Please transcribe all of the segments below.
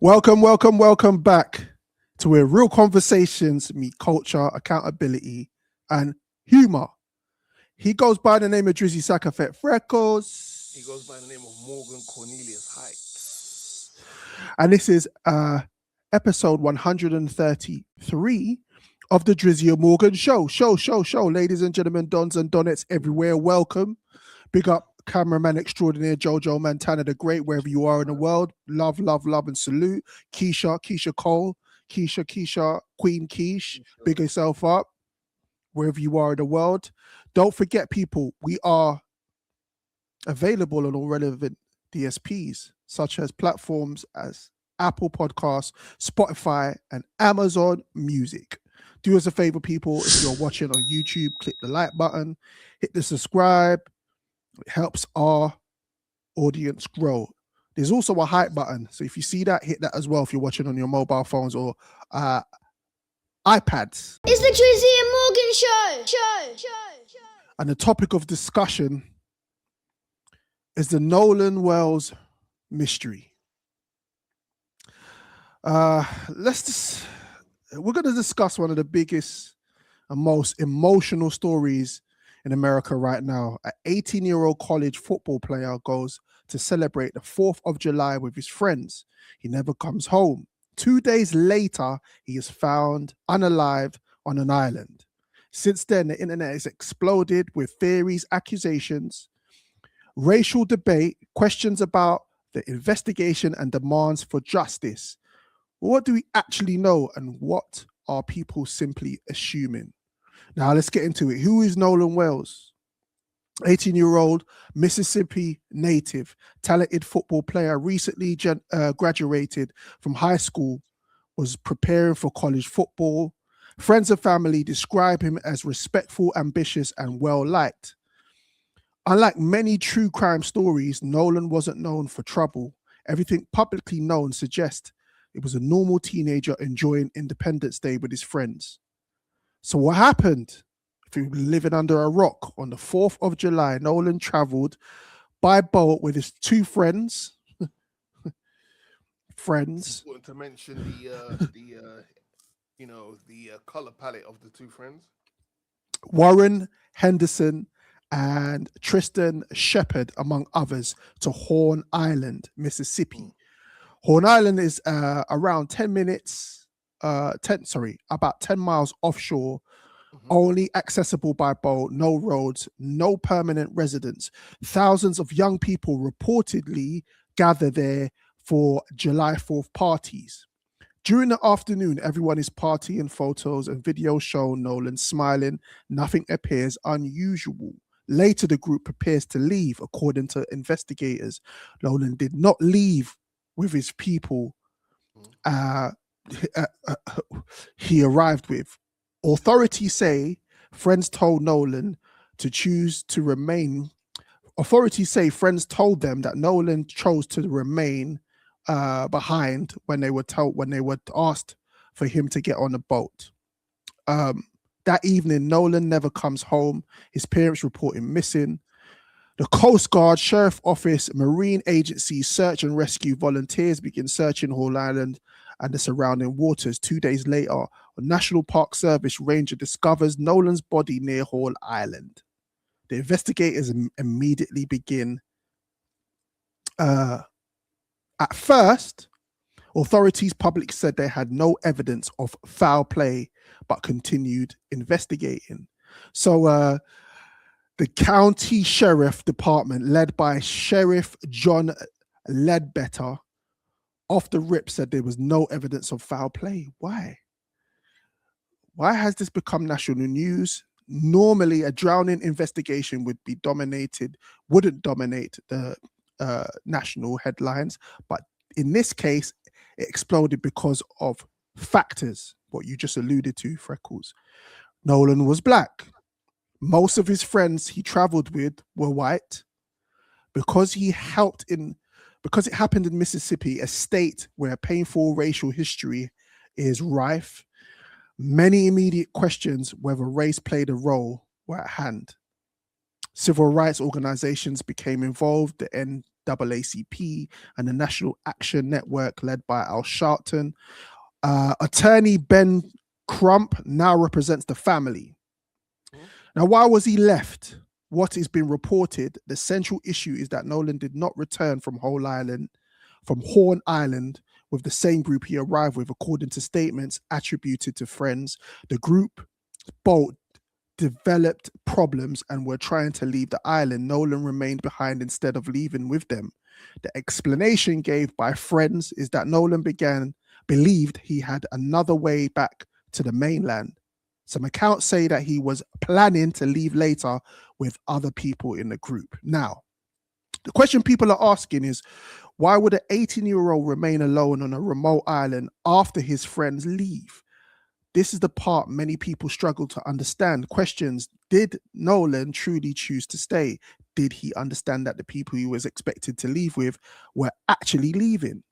Welcome back to where real conversations meet culture, accountability, and humor. He goes by the name of Drizzy Morgan Freckles. He goes by the name of Morgan Cornelius Heights. And this is episode 133 of the Drizzy Morgan Show. Show. Ladies and gentlemen, dons and donettes everywhere, welcome. Big up cameraman extraordinaire Jojo Montana the Great, wherever you are in the world. Love, and salute. Keisha Cole, Keisha, Queen Keish, big yourself up, wherever you are in the world. Don't forget, people, we are available on all relevant DSPs, such as platforms as Apple Podcasts, Spotify, and Amazon Music. Do us a favor, people, if you're watching on YouTube, click the like button, hit the subscribe. It helps our audience grow. There's also a hype button. So if you see that, hit that as well if you're watching on your mobile phones or iPads. It's the Drizzy Morgan Show. And the topic of discussion is the Nolan Wells mystery. We're going to discuss one of the biggest and most emotional stories in America right now. An 18-year-old college football player goes to celebrate the 4th of July with his friends. He never comes home. 2 days later, he is found unalive on an island. Since then, the internet has exploded with theories, accusations, racial debate, questions about the investigation and demands for justice. What do we actually know, and what are people simply assuming? Now, let's get into it. Who is Nolan Wells? 18-year-old Mississippi native, talented football player, recently graduated from high school, was preparing for college football. Friends and family describe him as respectful, ambitious, and well-liked. Unlike many true crime stories, Nolan wasn't known for trouble. Everything publicly known suggests it was a normal teenager enjoying Independence Day with his friends. So what happened? If you were living under a rock, on the 4th of July, Nolan traveled by boat with his two friends. It's important to mention the color palette of the two friends. Warren Henderson and Tristan Shepard, among others, to Horn Island, Mississippi. Horn Island is around 10 miles offshore, only accessible by boat, no roads, no permanent residents. Thousands of young people reportedly gather there for July 4th parties. During the afternoon, everyone is partying. Photos and videos show Nolan smiling. Nothing appears unusual. Later, the group prepares to leave. According to investigators, Nolan did not leave with his people he arrived with. Authorities say friends told Nolan to choose to remain. Authorities say friends told them that Nolan chose to remain behind when they were asked for him to get on a boat. That evening, Nolan never comes home. His parents report him missing. The Coast Guard, Sheriff Office, Marine Agency, search and rescue volunteers begin searching Horn Island and the surrounding waters. 2 days later, a National Park Service ranger discovers Nolan's body near Horn Island. The investigators immediately begin. At first, authorities publicly said they had no evidence of foul play, but continued investigating. So the county sheriff department, led by Sheriff John Ledbetter, off the rip said there was no evidence of foul play. Why? Why has this become national news? Normally, a drowning investigation wouldn't dominate the national headlines, but in this case, it exploded because of factors, what you just alluded to, Freckles. Nolan was black. Most of his friends he traveled with were white. Because it happened in Mississippi, a state where painful racial history is rife, many immediate questions whether race played a role were at hand. Civil rights organizations became involved. The NAACP and the National Action Network led by Al Sharpton. Attorney Ben Crump now represents the family. Now, why was he left? What has been reported, the central issue is that Nolan did not return from Horn Island with the same group he arrived with, according to statements attributed to friends. The group boat developed problems and were trying to leave the island. Nolan remained behind instead of leaving with them. The explanation gave by friends is that Nolan believed he had another way back to the mainland. Some accounts say that he was planning to leave later with other people in the group. Now, the question people are asking is, why would an 18-year-old remain alone on a remote island after his friends leave? This is the part many people struggle to understand. Questions: did Nolan truly choose to stay? Did he understand that the people he was expected to leave with were actually leaving?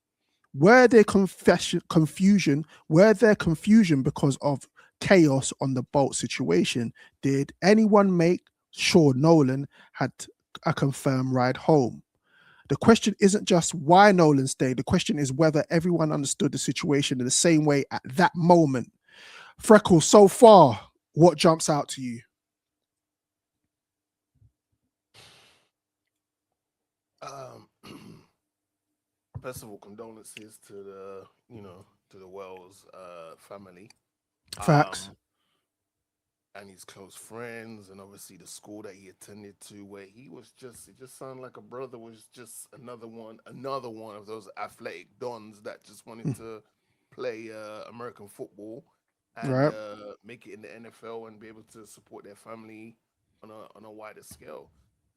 Were there confusion? Were there confusion because of chaos on the boat situation? Did anyone make sure Nolan had a confirmed ride home? The question isn't just why Nolan stayed. The question is whether everyone understood the situation in the same way at that moment. Freckles, so far, what jumps out to you? First of all, condolences to the Wells family. Facts. And his close friends, and obviously the school that he attended to, where it just sounded like a brother was just another one of those athletic dons that just wanted to play American football and Right. make it in the NFL and be able to support their family on a wider scale.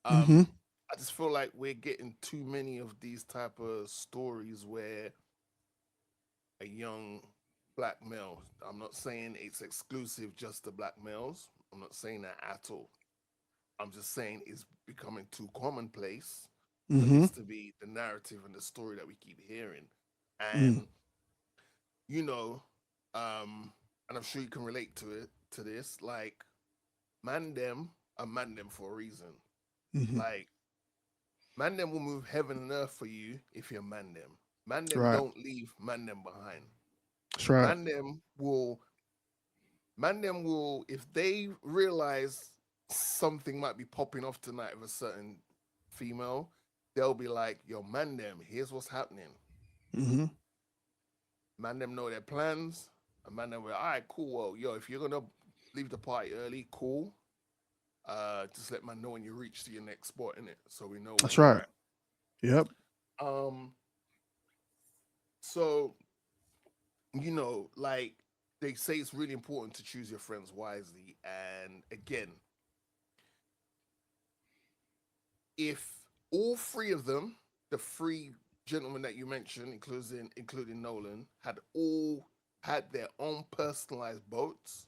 Mm-hmm. I just feel like we're getting too many of these type of stories where a young black male, I'm not saying it's exclusive just to black males. I'm not saying that at all. I'm just saying it's becoming too commonplace for Mm-hmm. this to be the narrative and the story that we keep hearing. And you know, and I'm sure you can relate to this. Like, man them are man them for a reason. Mm-hmm. Like, man them will move heaven and earth for you if you're man them. Man them Right. don't leave man them behind. That's right. Man them will if they realize something might be popping off tonight with a certain female, they'll be like, yo, man them, here's what's happening. Mm-hmm. Man them know their plans. And man them will, all right, cool. Well, yo, if you're gonna leave the party early, cool. Just let man know when you reach to your next spot in it, so we know where That's you're right. at. Yep. Um, so like they say it's really important to choose your friends wisely. And again, if all three of them, the three gentlemen that you mentioned, including Nolan, had their own personalized boats,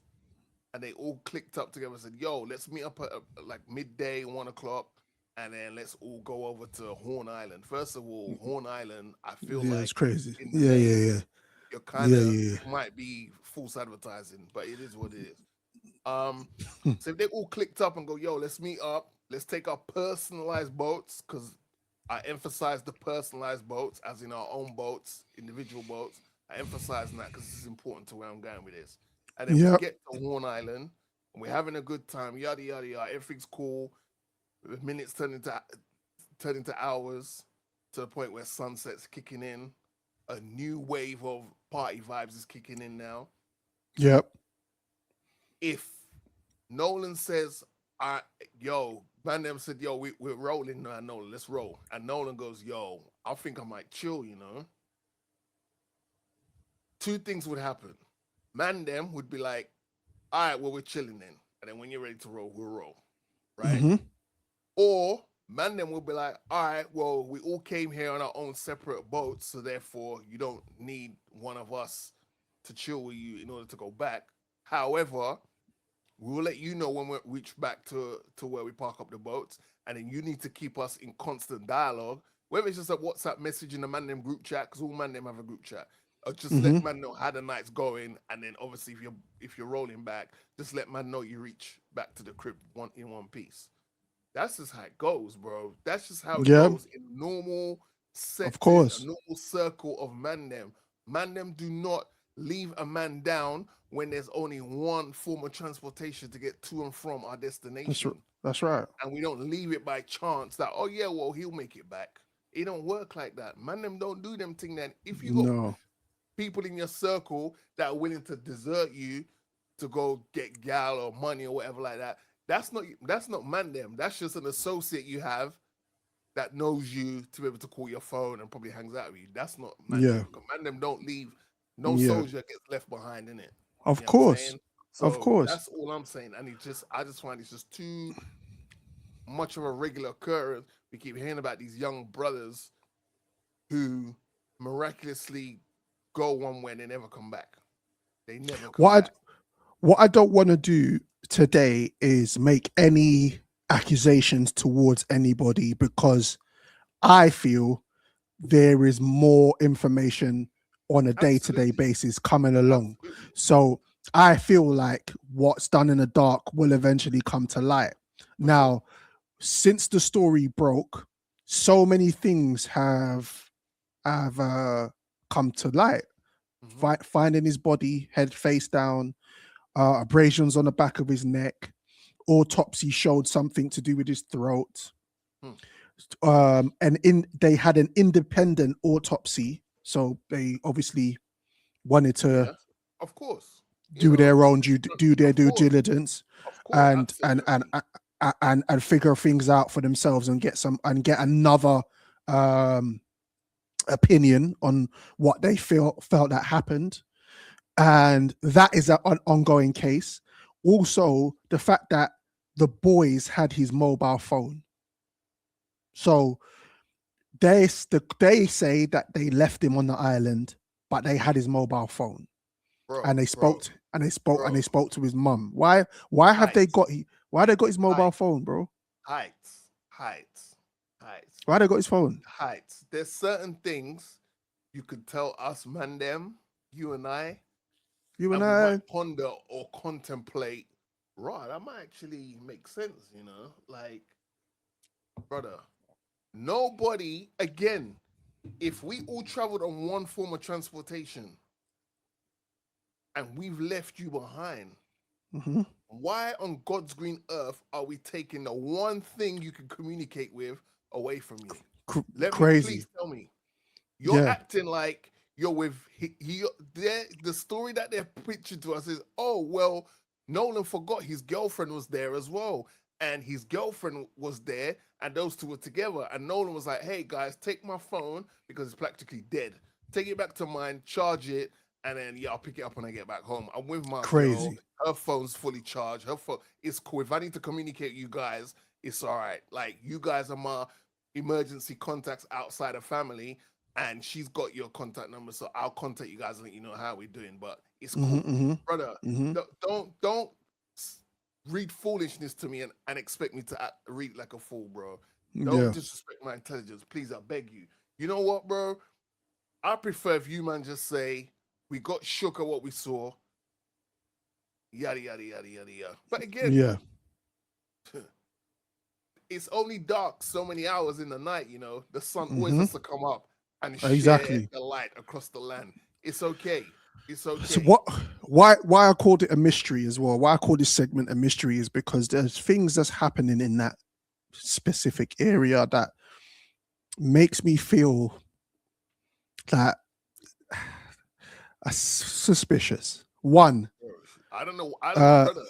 and they all clicked up together and said, "Yo, let's meet up at like midday, 1 o'clock, and then let's all go over to Horn Island." First of all, Horn Island, I feel Yeah, it's like crazy. in the Yeah, yeah, name, yeah. you're kind Yeah, of yeah, it might be false advertising, but it is what it is. yeah. So if they all clicked up and go, "Yo, let's meet up. Let's take our personalized boats," because I emphasize the personalized boats, as in our own boats, individual boats. I emphasize that because this is important to where I'm going with this. And then we Yep. get to Horn Island and we're having a good time, yada yada yada. Everything's cool. The minutes turn into hours to the point where sunset's kicking in. A new wave of party vibes is kicking in now. Yep. If Nolan says, "I, yo," Van Damme said, "Yo, we're rolling now, Nolan. Let's roll." And Nolan goes, "Yo, I think I might chill." Two things would happen. Mandem would be like, "All right, well, we're chilling then, and then when you're ready to roll, we'll roll, right?" Mm-hmm. Or Mandem will be like, "All right, well, we all came here on our own separate boats, so therefore you don't need one of us to chill with you in order to go back. However, we will let you know when we reach back to where we park up the boats, and then you need to keep us in constant dialogue. Whether it's just a WhatsApp message in the man them group chat, because all man them have a group chat, or just Mm-hmm. let man know how the night's going, and then obviously if you're rolling back, just let man know you reach back to the crib in one piece. That's just how it goes, bro. That's just how it Yeah, goes in normal of setting, a course. normal circle of man them. Man them do not leave a man down when there's only one form of transportation to get to and from our That's destination. that's right. And we don't leave it by chance that, oh yeah, well, he'll make it back. It don't work like that. Man them don't do them thing then. If you got No. people in your circle that are willing to desert you to go get gal or money or whatever like that, that's not man them. That's just an associate you have that knows you to be able to call your phone and probably hangs out with you. That's not man Yeah. them. 'Cause man them don't leave. No Yeah. soldier gets left behind in it. Of You know what I'm course. saying? Of So course. that's all I'm saying. And I just find it's just too much of a regular occurrence. We keep hearing about these young brothers who miraculously go one way and they never come back. They never come What I back. what I don't want to do today is make any accusations towards anybody, because I feel there is more information on a day-to-day Absolutely. basis coming along. Absolutely. So I feel like what's done in the dark will eventually come to light. For sure. Now, since the story broke, so many things have come to light. Hmm. Finding his body, head face down, abrasions on the back of his neck. Autopsy showed something to do with his throat. Hmm. And they had an independent autopsy, so they obviously wanted to Yeah. Of course. You do know, their it's, own it's do their of due course. diligence Of course. and Absolutely. and figure things out for themselves and get another um opinion on what they felt that happened. And that is an ongoing case. Also, the fact that the boys had his mobile phone. So they say that they left him on the island, but they had his mobile phone, and Bro, they bro, spoke and they spoke and bro. they spoke to his mum. Why have they Heights. got why they got his mobile Heights. phone, bro? Heights. Heights. Heights. Why they got his phone? Heights. There's certain things you could tell us, man, them, you and I, You and and we might I. ponder or contemplate, right, that might actually make sense, you know? Like, brother, nobody, again, if we all traveled on one form of transportation and we've left you behind, Mhm. why on God's green earth are we taking the one thing you can communicate with away from you? Let me Crazy. please tell me. You're Yeah. acting like you're with the story that they're preaching to us is, oh well, Nolan forgot his girlfriend was there as well, and his girlfriend was there, and those two were together. And Nolan was like, "Hey guys, take my phone because it's practically dead. Take it back to mine, charge it, and then yeah, I'll pick it up when I get back home. I'm with my girl. Crazy. Her phone's fully charged. Her phone is cool. If I need to communicate with you guys, it's all right. Like you guys are my emergency contacts outside of family." And she's got your contact number, so I'll contact you guys and let you know how we're doing. But it's Mhm. cool, Mhm. brother. Mhm. Don't read foolishness to me and expect me to read like a fool, bro. Don't Yeah. disrespect my intelligence, please. I beg you. You know what, bro? I prefer if you man just say we got shook at what we saw, yada yada yada yada yada. But again, Yeah. it's only dark so many hours in the night. You know, the sun always Mhm. has to come up and share Exactly. the light across the land. It's okay. It's So okay. why I called it a mystery as well? Why I call this segment a mystery is because there's things that's happening in that specific area that makes me feel that suspicious. One, I don't know, uh, brother.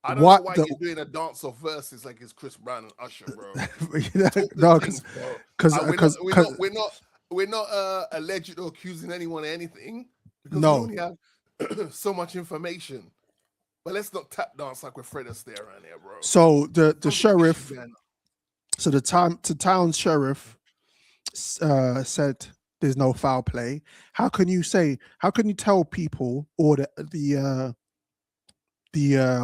I don't know what why the you're doing a dance of verses like it's Chris Brown and Usher, bro. you know, Talk the no, things, bro. because We're not, we're not, we're not, we're not alleged or accusing anyone of anything because we no. only have so much information. But let's not tap dance like we're Fred Astaire around here, bro. So the Something fishy sheriff, going on. so the town sheriff said there's no foul play. How can you tell people, or the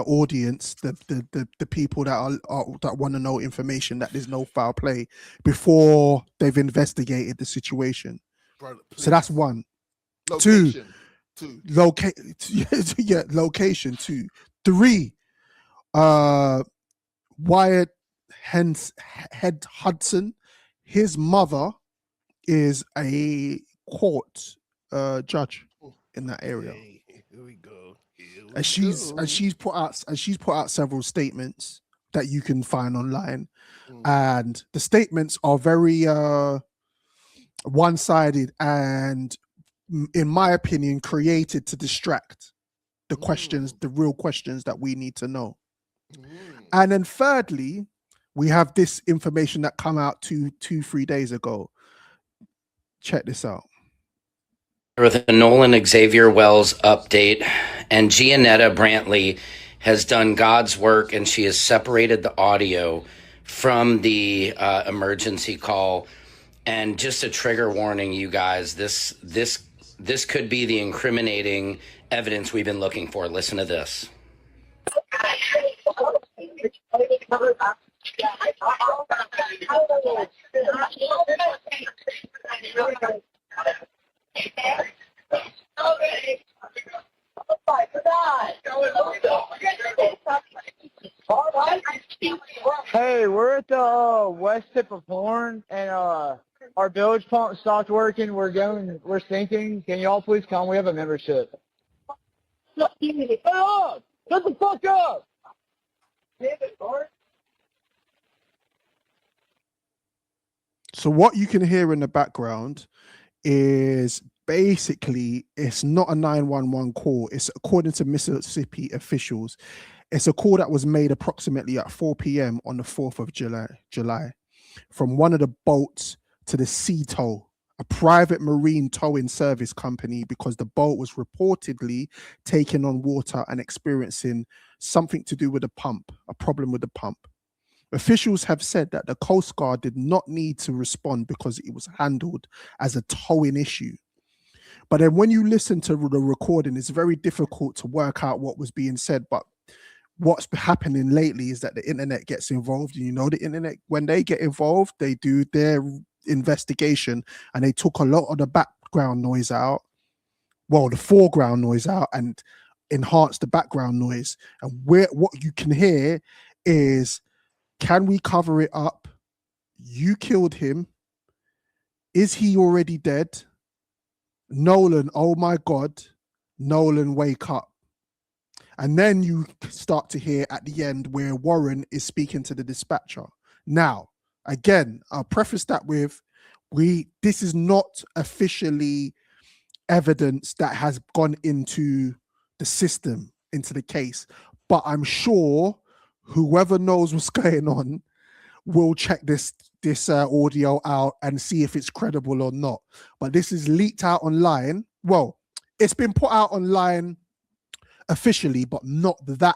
audience, the people that that want to know information, that there's no foul play before they've investigated the situation? Brother, So that's please. one. Two, Location, two. locate. Yeah, location. Two, three. Uh, Wired hence Head Hudson. His mother is a court judge in that area. Hey, here we go. And she's put out several statements that you can find online. And the statements are very one-sided and, in my opinion, created to distract the real questions that we need to know. And then thirdly, we have this information that come out 3 days ago. Check this out. With the Nolan Xavier Wells update, and Gianetta Brantley has done God's work, and she has separated the audio from the emergency call. And just a trigger warning, you guys, this could be the incriminating evidence we've been looking for. Listen to this. Hey, we're at the west tip of Horn, and our bilge pump stopped working. We're sinking. Can y'all please come? We have a membership. Shut the fuck up! So what you can hear in the background is basically, it's not a 911 call. It's, according to Mississippi officials, it's a call that was made approximately at 4 p.m. on the 4th of July from one of the boats to the Sea Tow, a private marine towing service company, because the boat was reportedly taking on water and experiencing something to do with a pump, a problem with the pump. Officials have said that the Coast Guard did not need to respond because it was handled as a towing issue. But then when you listen to the recording, it's very difficult to work out what was being said. But what's happening lately is that the internet gets involved. And you know, the internet, when they get involved, they do their investigation, and they took a lot of the background noise out, well, the foreground noise out, and enhanced the background noise. And what you can hear is, can we cover it up? You killed him. Is he already dead? Nolan, oh my God. Nolan, wake up. And then you start to hear at the end where Warren is speaking to the dispatcher. Now, again, I'll preface that with, this is not officially evidence that has gone into the system, into the case, but I'm sure whoever knows what's going on will check this audio out and see if it's credible or not. But this is leaked out online. Well, it's been put out online officially, but not that.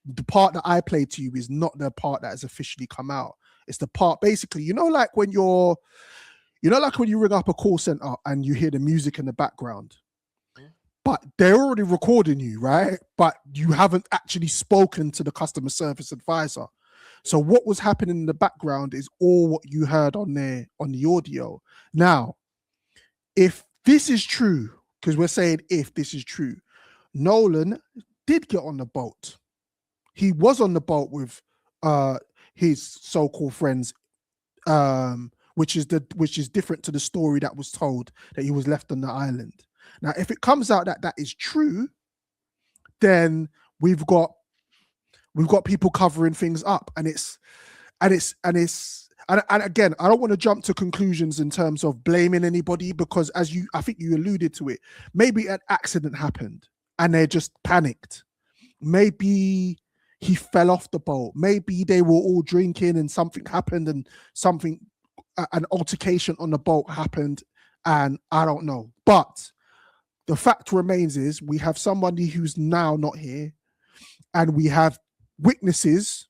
The part that I played to you is not the part that has officially come out. It's the part, basically, like when you ring up a call center and you hear the music in the background, but they're already recording you, right? But you haven't actually spoken to the customer service advisor. So what was happening in the background is all what you heard on there on the audio. Now, if this is true, because we're saying if this is true, Nolan did get on the boat. He was on the boat with his so-called friends, which is different to the story that was told that he was left on the island. Now, if it comes out that that is true, then we've got people covering things up, and again, I don't want to jump to conclusions in terms of blaming anybody, because I think you alluded to it, maybe an accident happened and they just panicked. Maybe he fell off the boat. Maybe they were all drinking and something happened, and an altercation on the boat happened, and I don't know. But the fact remains is we have somebody who's now not here, and we have witnesses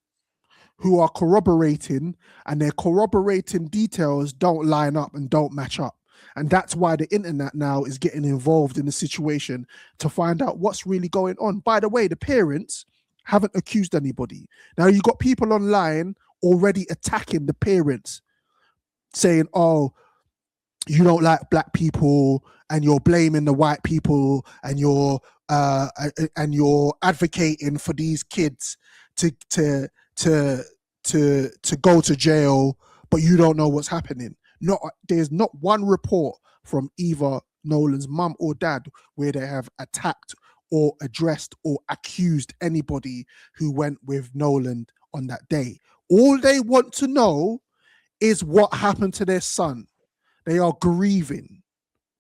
who are corroborating, and their corroborating details don't line up and don't match up. And that's why the internet now is getting involved in the situation to find out what's really going on. By the way, the parents haven't accused anybody. Now, you got people online already attacking the parents, saying, oh, you don't like black people, and you're blaming the white people, and you're advocating for these kids to to go to jail, but you don't know what's happening. There's not one report from either Nolan's mum or dad where they have attacked or addressed or accused anybody who went with Nolan on that day. All they want to know is what happened to their son. They are grieving.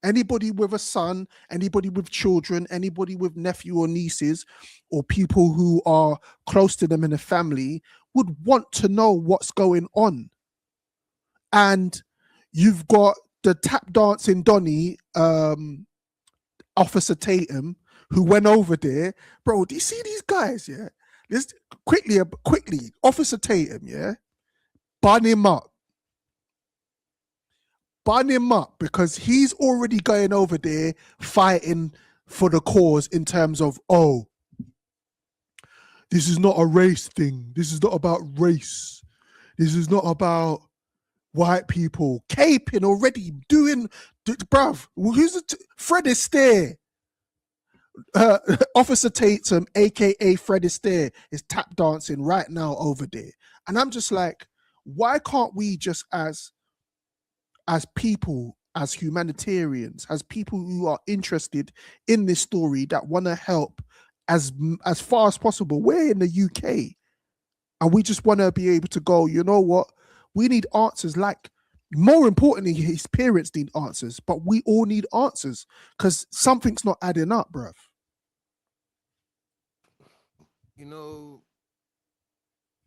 Anybody with a son, anybody with children, anybody with nephew or nieces, or people who are close to them in the family would want to know what's going on. And you've got the tap dancing Donny, Officer Tatum, who went over there. Bro, do you see these guys? Yeah, this quickly, Officer Tatum, yeah, bun him up, because he's already going over there fighting for the cause in terms of, oh, this is not a race thing. This is not about race. This is not about white people. Caping already, bruv, who's Fred Astaire. Officer Tatum, aka Fred Astaire, is tap dancing right now over there. And I'm just like, why can't we just as people, as humanitarians, as people who are interested in this story that want to help as far as possible? We're in the UK and we just want to be able to go, you know what? We need answers. Like, more importantly, his parents need answers, but we all need answers because something's not adding up, bruv. You know,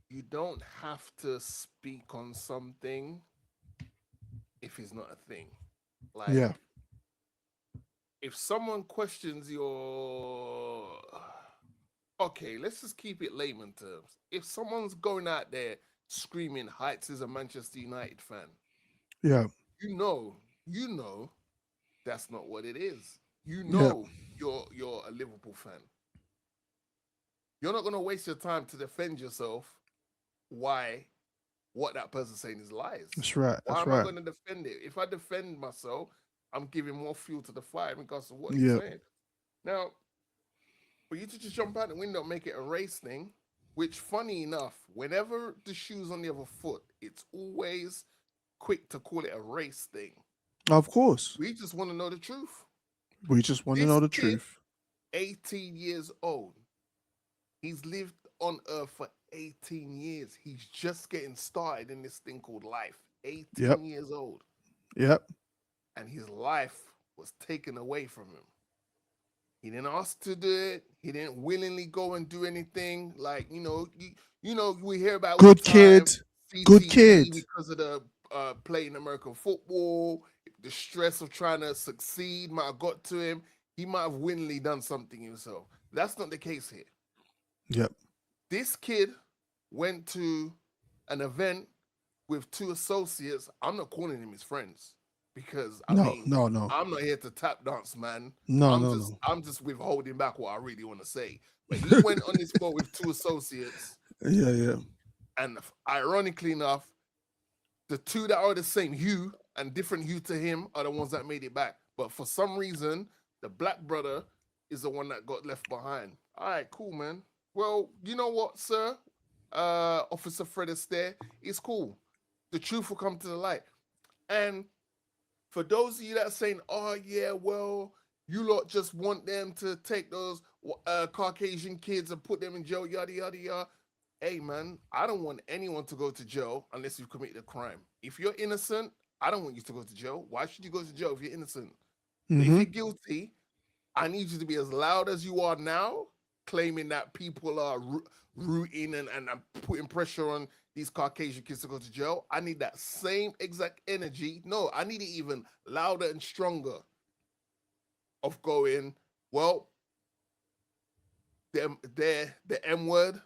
you don't have to speak on something if it's not a thing. Like, Yeah. If someone questions your, okay, let's just keep it layman terms. If someone's going out there screaming Heights is a Manchester United fan, Yeah. you know that's not what it is. You know you're a Liverpool fan. You're not gonna waste your time to defend yourself. What that person's saying is lies. That's right. Why That's am I right. going to defend it? If I defend myself, I'm giving more fuel to the fire in regards to what he's saying. Now, for you to just jump out the window and make it a race thing, which, funny enough, whenever the shoe's on the other foot, it's always quick to call it a race thing. Of course. We just want to know the truth. We just want to know the truth. 18 years old. He's lived on Earth for 18 years. He's just getting started in this thing called life. 18 years old. Yep. And his life was taken away from him. He didn't ask to do it. He didn't willingly go and do anything. Like, we hear about good kid. because of the playing American football, the stress of trying to succeed might have got to him. He might have willingly done something himself. That's not the case here. Yep. This kid went to an event with two associates. I'm not calling him his friends because I'm not here to tap dance, man. I'm just withholding back what I really want to say. But he went on this boat with two associates. Yeah. And ironically enough, the two that are the same hue and different hue to him are the ones that made it back. But for some reason, the black brother is the one that got left behind. All right, cool, man. Well, you know what, sir? Officer Fred Astaire, it's cool. The truth will come to the light. And for those of you that are saying, oh, yeah, well, you lot just want them to take those Caucasian kids and put them in jail, yada, yada, yada. Hey, man, I don't want anyone to go to jail unless you've committed a crime. If you're innocent, I don't want you to go to jail. Why should you go to jail if you're innocent? Mm-hmm. If you're guilty, I need you to be as loud as you are now, claiming that people are rooting and putting pressure on these Caucasian kids to go to jail. I need that same exact energy. No, I need it even louder and stronger of going, well, they're the M word,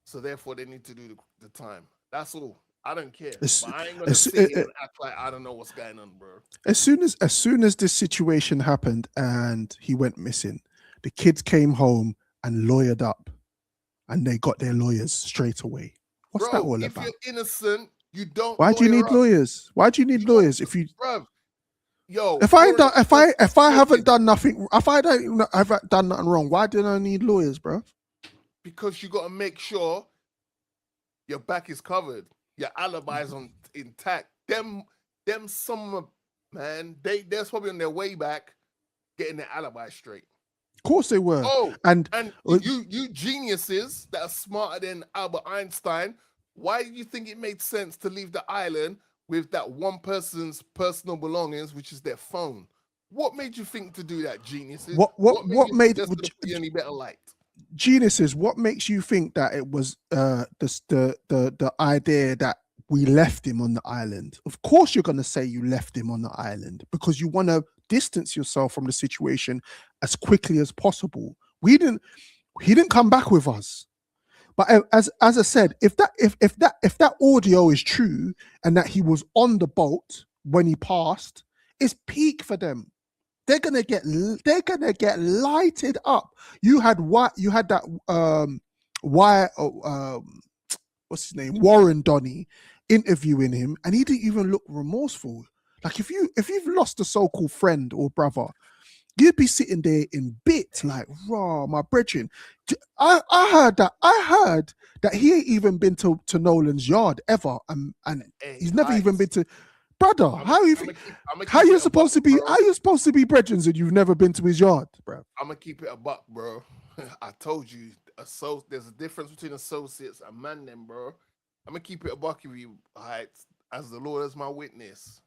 so therefore they need to do the time. That's all. I don't care. But I ain't gonna sit here and act like I don't know what's going on, bro. As soon as this situation happened and he went missing, the kids came home and lawyered up, and they got their lawyers straight away. What's that all about? If you're innocent, you don't. Why do you need lawyers? Why do you need lawyers if you? Bro, if I haven't done nothing, if I haven't done nothing wrong, why do I need lawyers, bro? Because you got to make sure your back is covered, your alibi is intact. Them some man, they're probably on their way back, getting their alibi straight. Of course they were. Oh, and you geniuses that are smarter than Albert Einstein, why do you think it made sense to leave the island with that one person's personal belongings, which is their phone? What made you think to do that, geniuses? What made just to put you any better light? Geniuses, what makes you think that it was the idea that we left him on the island? Of course you're going to say you left him on the island because you want to distance yourself from the situation as quickly as possible. He didn't come back with us. But as I said, if that audio is true and that he was on the boat when he passed, it's peak for them. They're gonna get lighted up. You had that what's his name, Warren Donny, interviewing him, and he didn't even look remorseful. Like if you've lost a so-called friend or brother, you'd be sitting there in bits like, raw, my brethren. I heard that he ain't even been to Nolan's yard ever, and he's never even been to. Brother, how you supposed to be brethren and you've never been to his yard, bro? I'm gonna keep it a buck, bro. I told you, there's a difference between associates and man, them, bro. I'm gonna keep it a buck with you, right? As the Lord is my witness.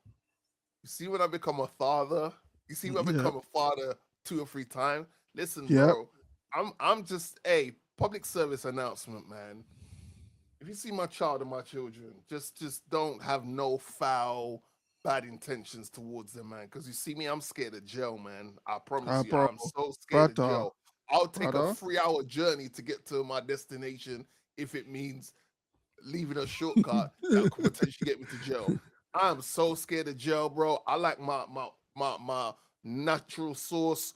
You see, when I become a father, you see, when I become a father 2 or 3 times. Listen, bro, I'm just a public service announcement, man. If you see my child and my children, just don't have no foul, bad intentions towards them, man. Because you see me, I'm scared of jail, man. I promise you, I'm so scared of jail. I'll take a 3-hour journey to get to my destination if it means leaving a shortcut that could potentially get me to jail. I'm so scared of jail, bro. I like my natural source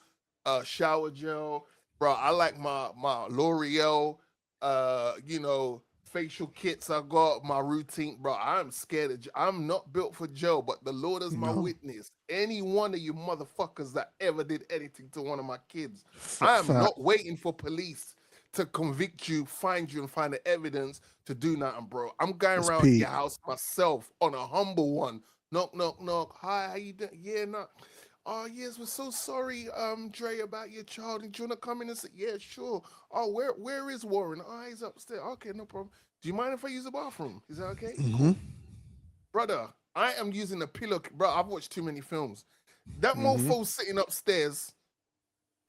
shower gel, bro. I like my L'Oreal, facial kits. I got my routine, bro. I'm scared of I'm not built for jail, but the Lord is my witness. Any one of you motherfuckers that ever did anything to one of my kids, I am not waiting for police to convict you, find you, and find the evidence to do nothing, bro. I'm going around your house myself on a humble one. Knock, knock, knock. Hi, how you doing? Yeah, no. Oh, yes, we're so sorry, Dre, about your child. Do you want to come in and say, yeah, sure. Oh, where is Warren? Oh, he's upstairs. Okay, no problem. Do you mind if I use the bathroom? Is that okay? Cool. Brother, I am using a pillow. Bro, I've watched too many films. That mofo sitting upstairs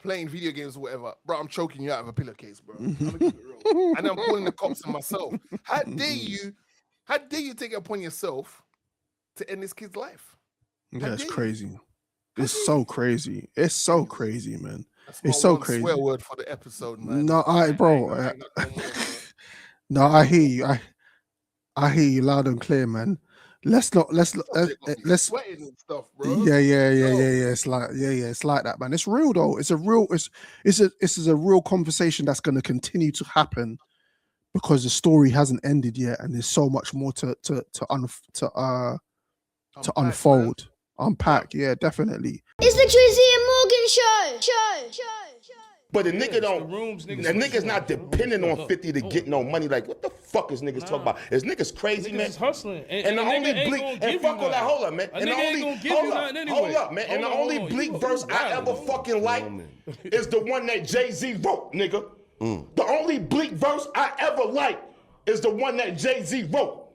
playing video games or whatever. Bro, I'm choking you out of a pillowcase, bro. I'm gonna keep it real. And I'm calling the cops on myself. How dare you take it upon yourself to end this kid's life? That's crazy. It's so crazy. It's so crazy, man. It's so crazy. Swear word for the episode, man. No, no, I hear you. I hear you loud and clear, man. Let's sweating and stuff, bro. Yeah. It's like that, man. It's real though. It's a real conversation that's going to continue to happen because the story hasn't ended yet, and there's so much more to unfold. Man. Unpack, yeah, definitely. It's the Drizzy Morgan Show. But the nigga don't. The nigga's not depending on 50 to get no money. Like, what the fuck is niggas talking about? Is niggas crazy, man? Niggas hustling. And the only bleak and fuck all that. Hold up, man. And the only hold up, man. And the only bleak verse I ever fucking like is the one that Jay-Z wrote, nigga. The only bleak verse I ever like is the one that Jay-Z wrote.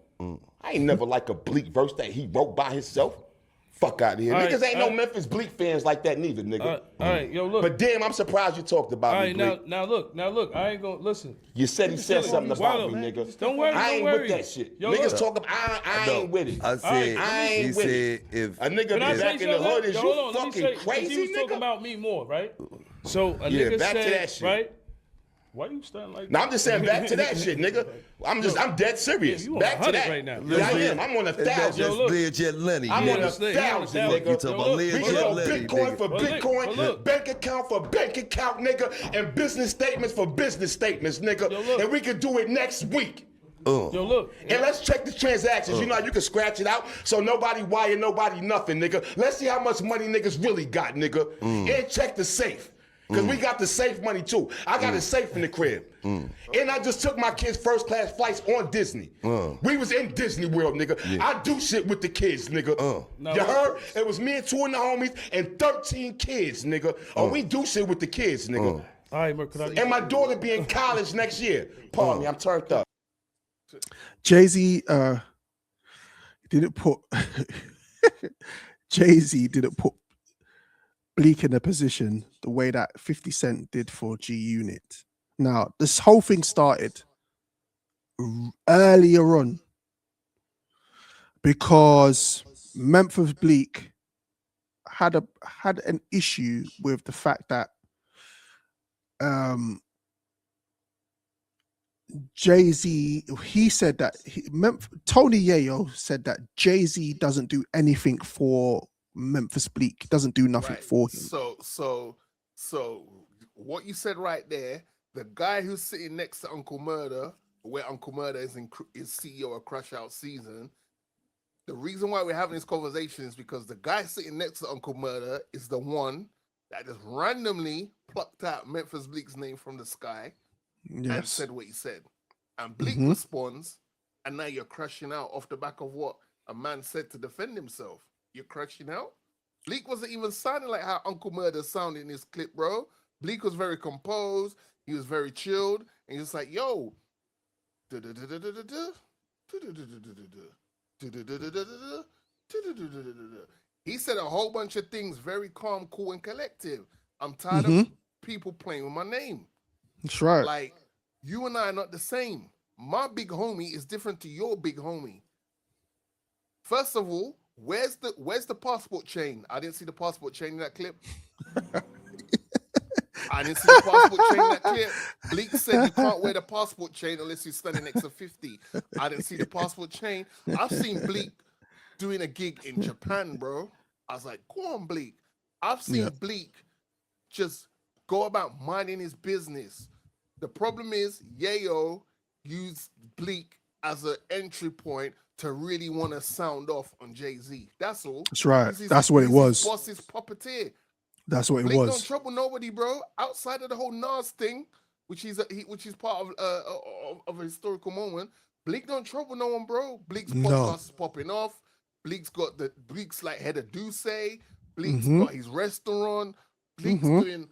I ain't never like a bleak verse that he wrote by himself. Fuck out of here. Niggas ain't no Memphis Bleek fans like that neither, nigga. All right, yo, look. But damn, I'm surprised you talked about me, Bleek. Now look, I ain't gonna listen. You said he said something about me, nigga. Don't worry, I ain't with that shit. Yo, niggas talk about, I ain't with it. I said, I ain't with it. If a nigga be back in the hood, is you fucking crazy, he was talking nigga? about me more, right? So a nigga back said, to that shit. Right? Why you starting like that? No, I'm just saying back to that shit, nigga. I'm dead serious. You back to that. right now. Yeah, I am. I'm on 1,000. That's legit Lenny. I'm on 1,000, You nigga. talking about legit Lenny, Bitcoin for nigga. Bitcoin, bank account for bank account, nigga, and business statements for business statements, nigga. And we can do it next week. Yo, look. And let's check the transactions. You know how you can scratch it out so nobody wire nobody nothing, nigga. Let's see how much money niggas really got, nigga. And check the safe. Because we got the safe money too. I got it safe in the crib. And I just took my kids first class flights on Disney. We was in Disney World, nigga. I do shit with the kids, nigga. You heard? It was me and 2 of the homies and 13 kids, nigga. We do shit with the kids, nigga. All right, Murda, And my daughter be in college next year. Pardon me, I'm turned up. Jay-Z didn't put Jay-Z didn't put Bleek in a position the way that 50 Cent did for G Unit. Now, this whole thing started earlier on because Memphis Bleek had an issue with the fact that Jay-Z, he said that Tony Yayo said that Jay-Z doesn't do anything for Memphis Bleek, doesn't do nothing for him. So what you said right there, the guy who's sitting next to Uncle Murda, where Uncle Murda is CEO of Crash Out Season, the reason why we're having this conversation is because the guy sitting next to Uncle Murda is the one that just randomly plucked out Memphis Bleek's name from the sky and said what he said. And Bleek responds, and now you're crashing out off the back of what a man said to defend himself. You're crashing out? Bleek wasn't even sounding like how Uncle Murda sounded in this clip, bro. Bleek was very composed. He was very chilled. And he was like, yo. He said a whole bunch of things, very calm, cool, and collective. I'm tired of people playing with my name. That's right. Like, you and I are not the same. My big homie is different to your big homie. First of all, where's the passport chain? I didn't see the passport chain in that clip. I didn't see the passport chain in that clip. Bleek said you can't wear the passport chain unless you're standing next to 50. I didn't see the passport chain. I've seen Bleek doing a gig in Japan, bro. I was like, go on, Bleek. I've seen Bleek just go about minding his business. The problem is Yayo used Bleek as an entry point to really want to sound off on Jay-Z. That's all. That's right. That's what it was. Boss's puppeteer. That's what it Bleek was. don't trouble nobody, bro. Outside of the whole Nas thing, which is part of a historical moment. Bleek don't trouble no one, bro. Bleek's podcast is popping off. Bleek's like head of Duce. Bleek's got his restaurant. Bleek's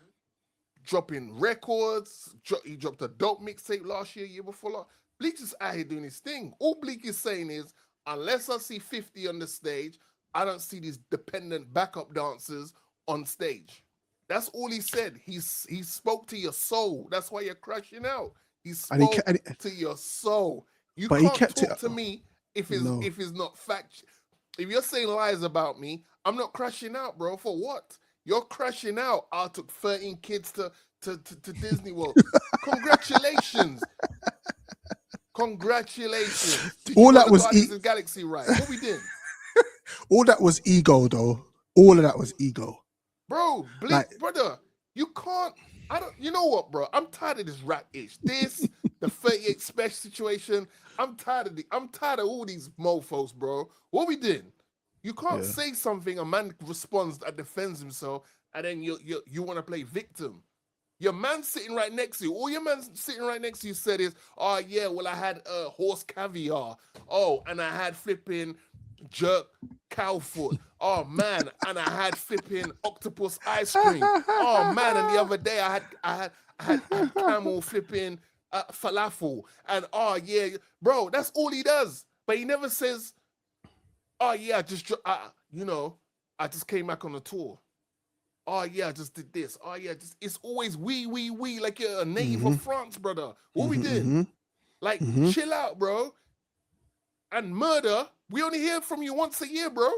dropping records. He dropped a dope mixtape last year before. Bleek's just out here doing his thing. All Bleek is saying is, unless I see 50 on the stage, I don't see these dependent backup dancers on stage. That's all he said. He spoke to your soul. That's why you're crashing out. He spoke to your soul. You can't talk to me if it's not fact. If you're saying lies about me, I'm not crashing out, bro. For what? You're crashing out. I took 13 kids to Disney World. Congratulations. Congratulations. All that was the Galaxy right. What we did? All that was ego, though. All of that was ego. Bro, Bleek, brother, you can't. You know what, bro? I'm tired of this rap ish. The 38 special situation. I'm tired of all these mofos, bro. What we did? You can't say something, a man responds and defends himself, and then you want to play victim. Your man sitting right next to you, all your man sitting right next to you said is, oh yeah, well I had horse caviar. Oh, and I had flipping jerk cow foot. Oh man, and I had flipping octopus ice cream. Oh man, and the other day I had camel flipping falafel. And oh yeah, bro, that's all he does. But he never says, oh yeah, I just came back on the tour. Oh yeah, I just did this. Oh yeah, it's always we, like you're a native of France, brother. What we did? Like, chill out, bro. And Murda, we only hear from you once a year, bro.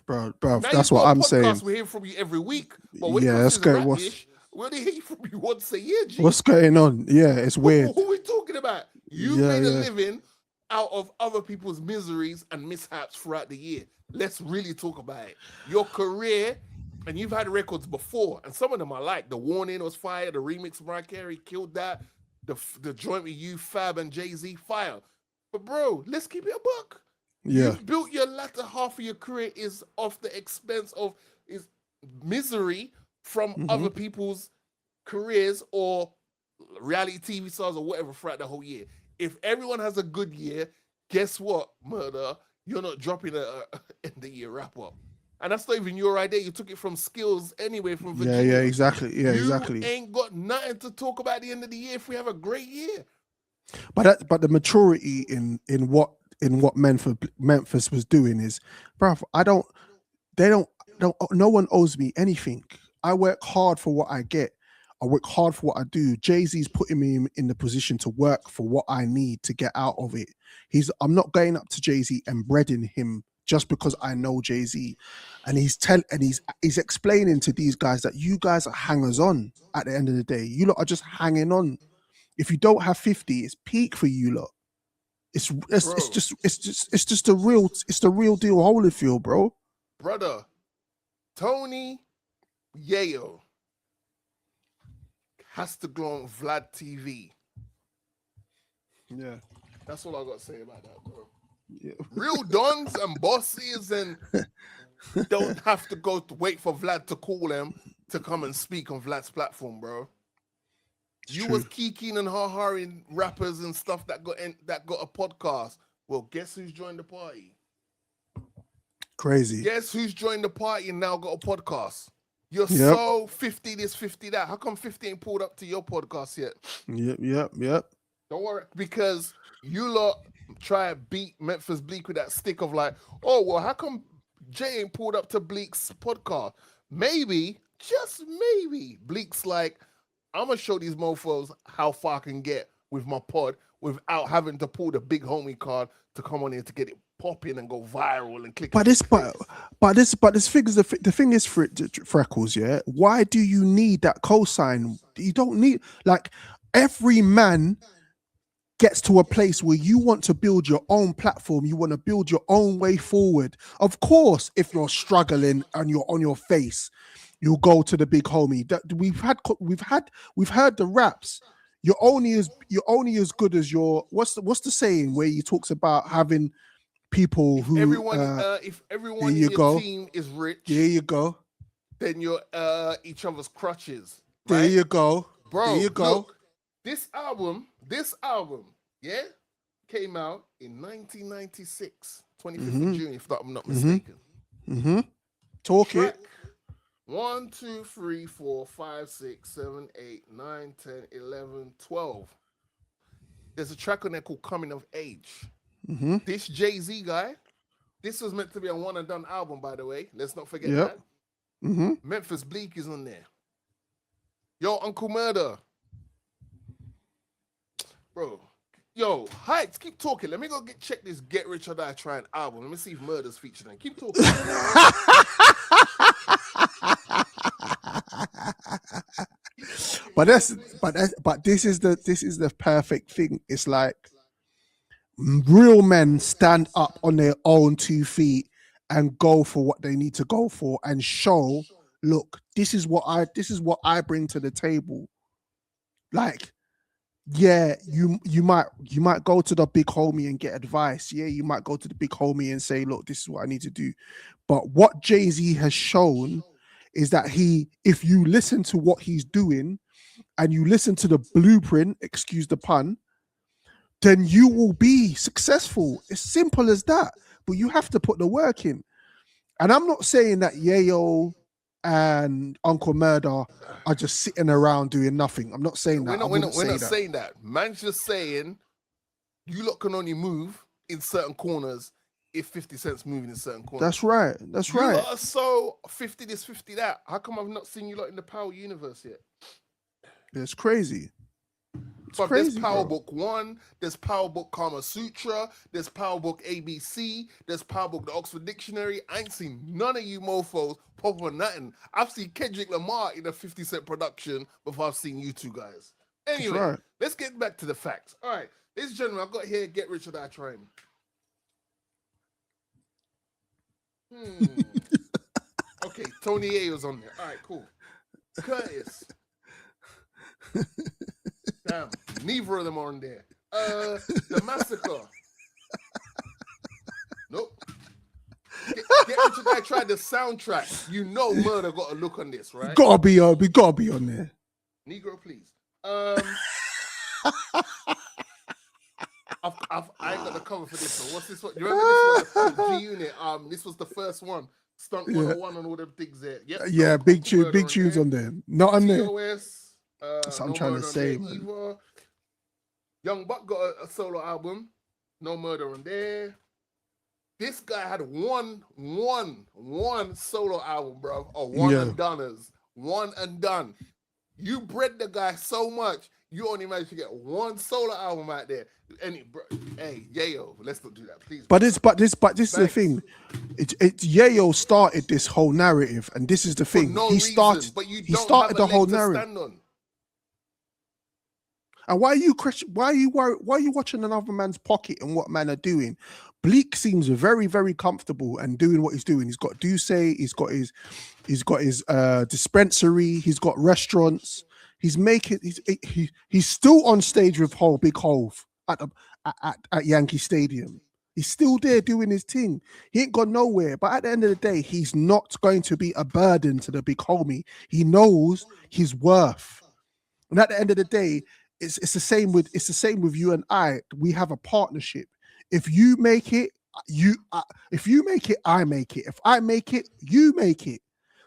Bro, that's what I'm saying. We hear from you every week. But when that's good. We only hear from you once a year, G. What's going on? Yeah, it's weird. Who are we talking about? You made a living out of other people's miseries and mishaps throughout the year. Let's really talk about it. Your career, and you've had records before, and some of them I like. The Warning was fire. The remix of Mariah Carey killed that. The joint with you, Fab, and Jay-Z, fire. But bro, let's keep it a buck. Yeah. You've built your latter half of your career is off the expense of misery from other people's careers or reality TV stars or whatever throughout the whole year. If everyone has a good year, guess what, Murda? You're not dropping a end of year wrap up. And that's not even your idea. You took it from Skills anyway, from Virginia. Yeah, exactly. Yeah, you exactly. ain't got nothing to talk about at the end of the year if we have a great year. But the maturity in what Memphis was doing is, bruv, no one owes me anything. I work hard for what I get. I work hard for what I do. Jay-Z's putting me in the position to work for what I need to get out of it. I'm not going up to Jay-Z and breading him just because I know Jay-Z. And he's explaining to these guys that you guys are hangers on at the end of the day. You lot are just hanging on. If you don't have 50, it's peak for you lot. It's just the real deal, Holyfield, bro. Brother, Tony Yayo has to go on Vlad TV. Yeah. That's all I got to say about that, bro. Yeah. Real dons and bosses and don't have to go to wait for Vlad to call them to come and speak on Vlad's platform, bro. You was kikiing and ha-haing rappers and stuff that got a podcast. Well, guess who's joined the party? Crazy. Guess who's joined the party and now got a podcast? You're so 50 this, 50 that. How come 50 ain't pulled up to your podcast yet? Yep. Don't worry, because you lot try to beat Memphis Bleek with that stick of like, oh, well, how come Jay ain't pulled up to Bleek's podcast? Maybe, just maybe, Bleek's like, I'm going to show these mofos how far I can get with my pod without having to pull the big homie card to come on here to get it popping and go viral and click. But this thing is, Freckles, yeah. Why do you need that cosign? You don't need, like, every man gets to a place where you want to build your own platform. You want to build your own way forward. Of course, if you're struggling and you're on your face, you'll go to the big homie. We've heard the raps. You're only as good as your what's the saying where he talks about having people who if everyone in your team is rich, there you go. Then you're each other's crutches. Right? There you go, bro. There you go. Look, this album, yeah, came out in 1996, 25th of June, if I'm not mistaken. Talk it. 1, 2, 3, 4, 5, 6, 7, 8, 9, 10, 11, 12. There's a track on there called Coming of Age. This Jay-Z guy, this was meant to be a one and done album, by the way. Let's not forget that. Memphis Bleek is on there. Yo, Uncle Murda. Bro. Yo, Heights, keep talking. Let me go check this Get Rich or Die Trying album. Let me see if Murda's featured in. Keep talking. But this is the perfect thing. It's like real men stand up on their own 2 feet and go for what they need to go for and show, look, this is what I bring to the table. Like, yeah, you might go to the big homie and get advice. Yeah, you might go to the big homie and say, look, this is what I need to do. But what Jay-Z has shown is that if you listen to what he's doing and you listen to the blueprint, excuse the pun, then you will be successful. It's simple as that. But you have to put the work in. And I'm not saying that Yayo and Uncle Murda are just sitting around doing nothing. I'm not saying that. We're not saying that. Man's just saying you lot can only move in certain corners if 50 Cent's moving in certain corners. That's right. That's right. You lot are so 50 this, 50 that. How come I've not seen you lot in the Power Universe yet? It's crazy. But there's Power Book 1, there's Power Book Kama Sutra, there's Power Book ABC, there's Power Book the Oxford Dictionary. I ain't seen none of you mofos pop on nothing. I've seen Kendrick Lamar in a 50 Cent production before I've seen you two guys. Anyway, Let's get back to the facts. All right, ladies and gentlemen, I've got here Get Rich or Die Trying. Okay, Tony A was on there. All right, cool. Curtis. Damn, neither of them are on there. The Massacre. Nope. Get Rich or Die Trying the soundtrack. You know Murda got a look on this, right? We gotta be on there. Negro, please. I ain't got the cover for this one. What's this one? You remember this one? The G Unit. This was the first one. Stunt 101 and all them things there. Yep. Yeah, no big Murda tunes on there. Not on there. TOS. That's what I'm No trying Murda to on say, there man. either. Young Buck got a solo album. No Murda on there. This guy had one solo album, bro. Or one and doneers. One and done. You bred the guy so much, you only managed to get one solo album out there. Hey, Yayo, let's not do that, please. But this is the thing. Yayo started this whole narrative, and this is the thing. He started the whole narrative. And why are you watching another man's pocket and what man are doing? Bleek seems very, very comfortable and doing what he's doing. He's got Duce, he's got his dispensary, he's got restaurants. He's still on stage with Big Hove at Yankee Stadium. He's still there doing his thing. He ain't gone nowhere. But at the end of the day, he's not going to be a burden to the big homie. He knows his worth. And at the end of the day, it's the same with you and I. We have a partnership. If you make it, if you make it, I make it. If I make it, you make it.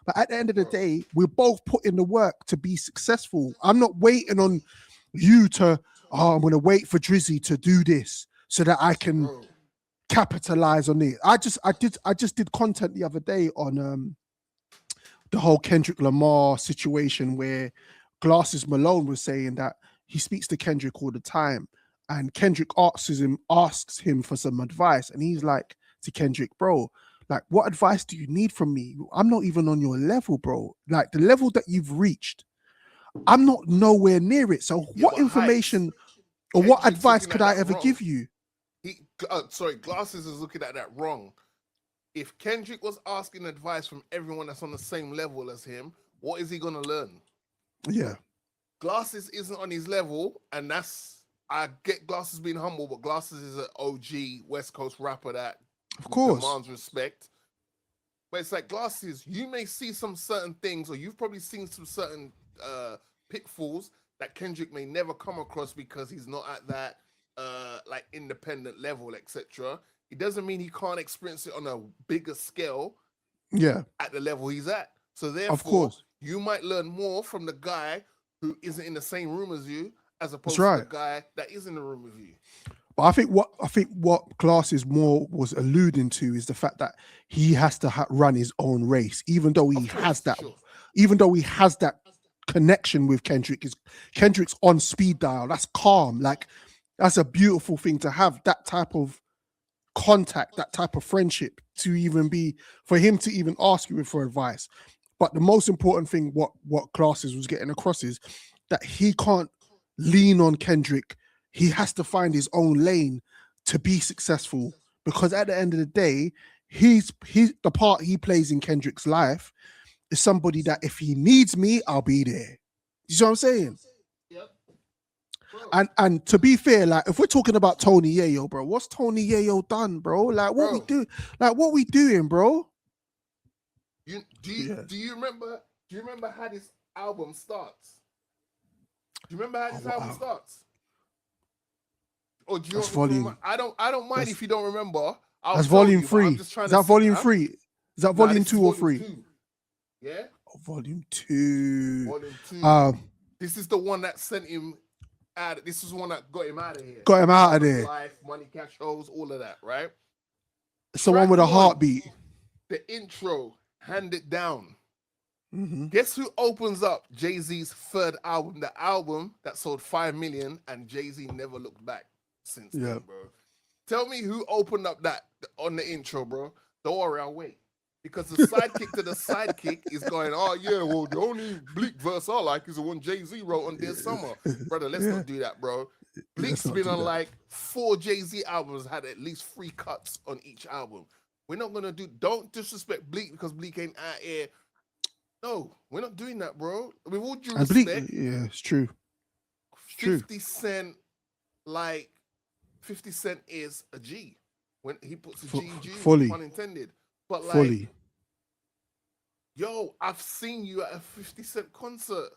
But at the end of the day, we're both putting the work to be successful. I'm not waiting on you to, I'm going to wait for Drizzy to do this so that I can capitalize on it. I just did content the other day on the whole Kendrick Lamar situation where Glasses Malone was saying that he speaks to Kendrick all the time, and Kendrick asks him for some advice, and he's like to Kendrick, bro, like, what advice do you need from me? I'm not even on your level, bro. Like, the level that you've reached, I'm not nowhere near it. So what information or what advice could I ever give you? Glasses is looking at that wrong. If Kendrick was asking advice from everyone that's on the same level as him, what is he going to learn? Yeah. Glasses isn't on his level, and I get Glasses being humble, but Glasses is an OG West Coast rapper that demands respect. But it's like, Glasses, you may see some certain things, or you've probably seen some certain pitfalls that Kendrick may never come across because he's not at that like independent level, etc. It doesn't mean he can't experience it on a bigger scale. Yeah. At the level he's at. So therefore, of course, you might learn more from the guy who isn't in the same room as you, as opposed to the guy that is in the room with you. But I think what Glasses more was alluding to is the fact that he has to run his own race, even though he has that connection with Kendrick. Kendrick's on speed dial. That's calm. Like, that's a beautiful thing to have, that type of contact, that type of friendship, for him to even ask you for advice. But the most important thing, what Glasses was getting across, is that he can't lean on Kendrick. He has to find his own lane to be successful, because at the end of the day, he's the part he plays in Kendrick's life is somebody that if he needs me, I'll be there. You see what I'm saying? Yep. And to be fair, like, if we're talking about Tony Yayo, bro, what's Tony Yayo done, bro? Like, what we do? Like, what we doing, bro? Do you remember how this album starts? Do you remember how this album starts? Or do you That's volume. I don't mind if you don't remember. That's volume 3. Is that volume 3? Is that volume 2 or 3? 2. Yeah? Oh, volume 2. Volume 2. This is the one that sent him out. This is the one that got him out of here. Got him out of there. Life, Money, Cash Shows, all of that, right? It's the one with a heartbeat. The intro, Hand It Down. Mm-hmm. Guess who opens up Jay-Z's third album, the album that sold 5 million, and Jay-Z never looked back since then, bro. Tell me who opened up that on the intro, bro. Don't worry, I'll wait. Because the sidekick to the sidekick is going, oh yeah, well, the only Bleek verse I like is the one Jay-Z wrote on Dear Summer. Brother, let's not do that, bro. Bleek's been on like 4 Jay-Z albums, had at least 3 cuts on each album. We're not gonna don't disrespect Bleek because Bleek ain't out here. No, we're not doing that, bro. With all due respect, Bleek, yeah, it's true. 50 Cent, like 50 Cent is a G. When he puts a GG, fully, pun intended. But like, fully. Yo, I've seen you at a 50 Cent concert.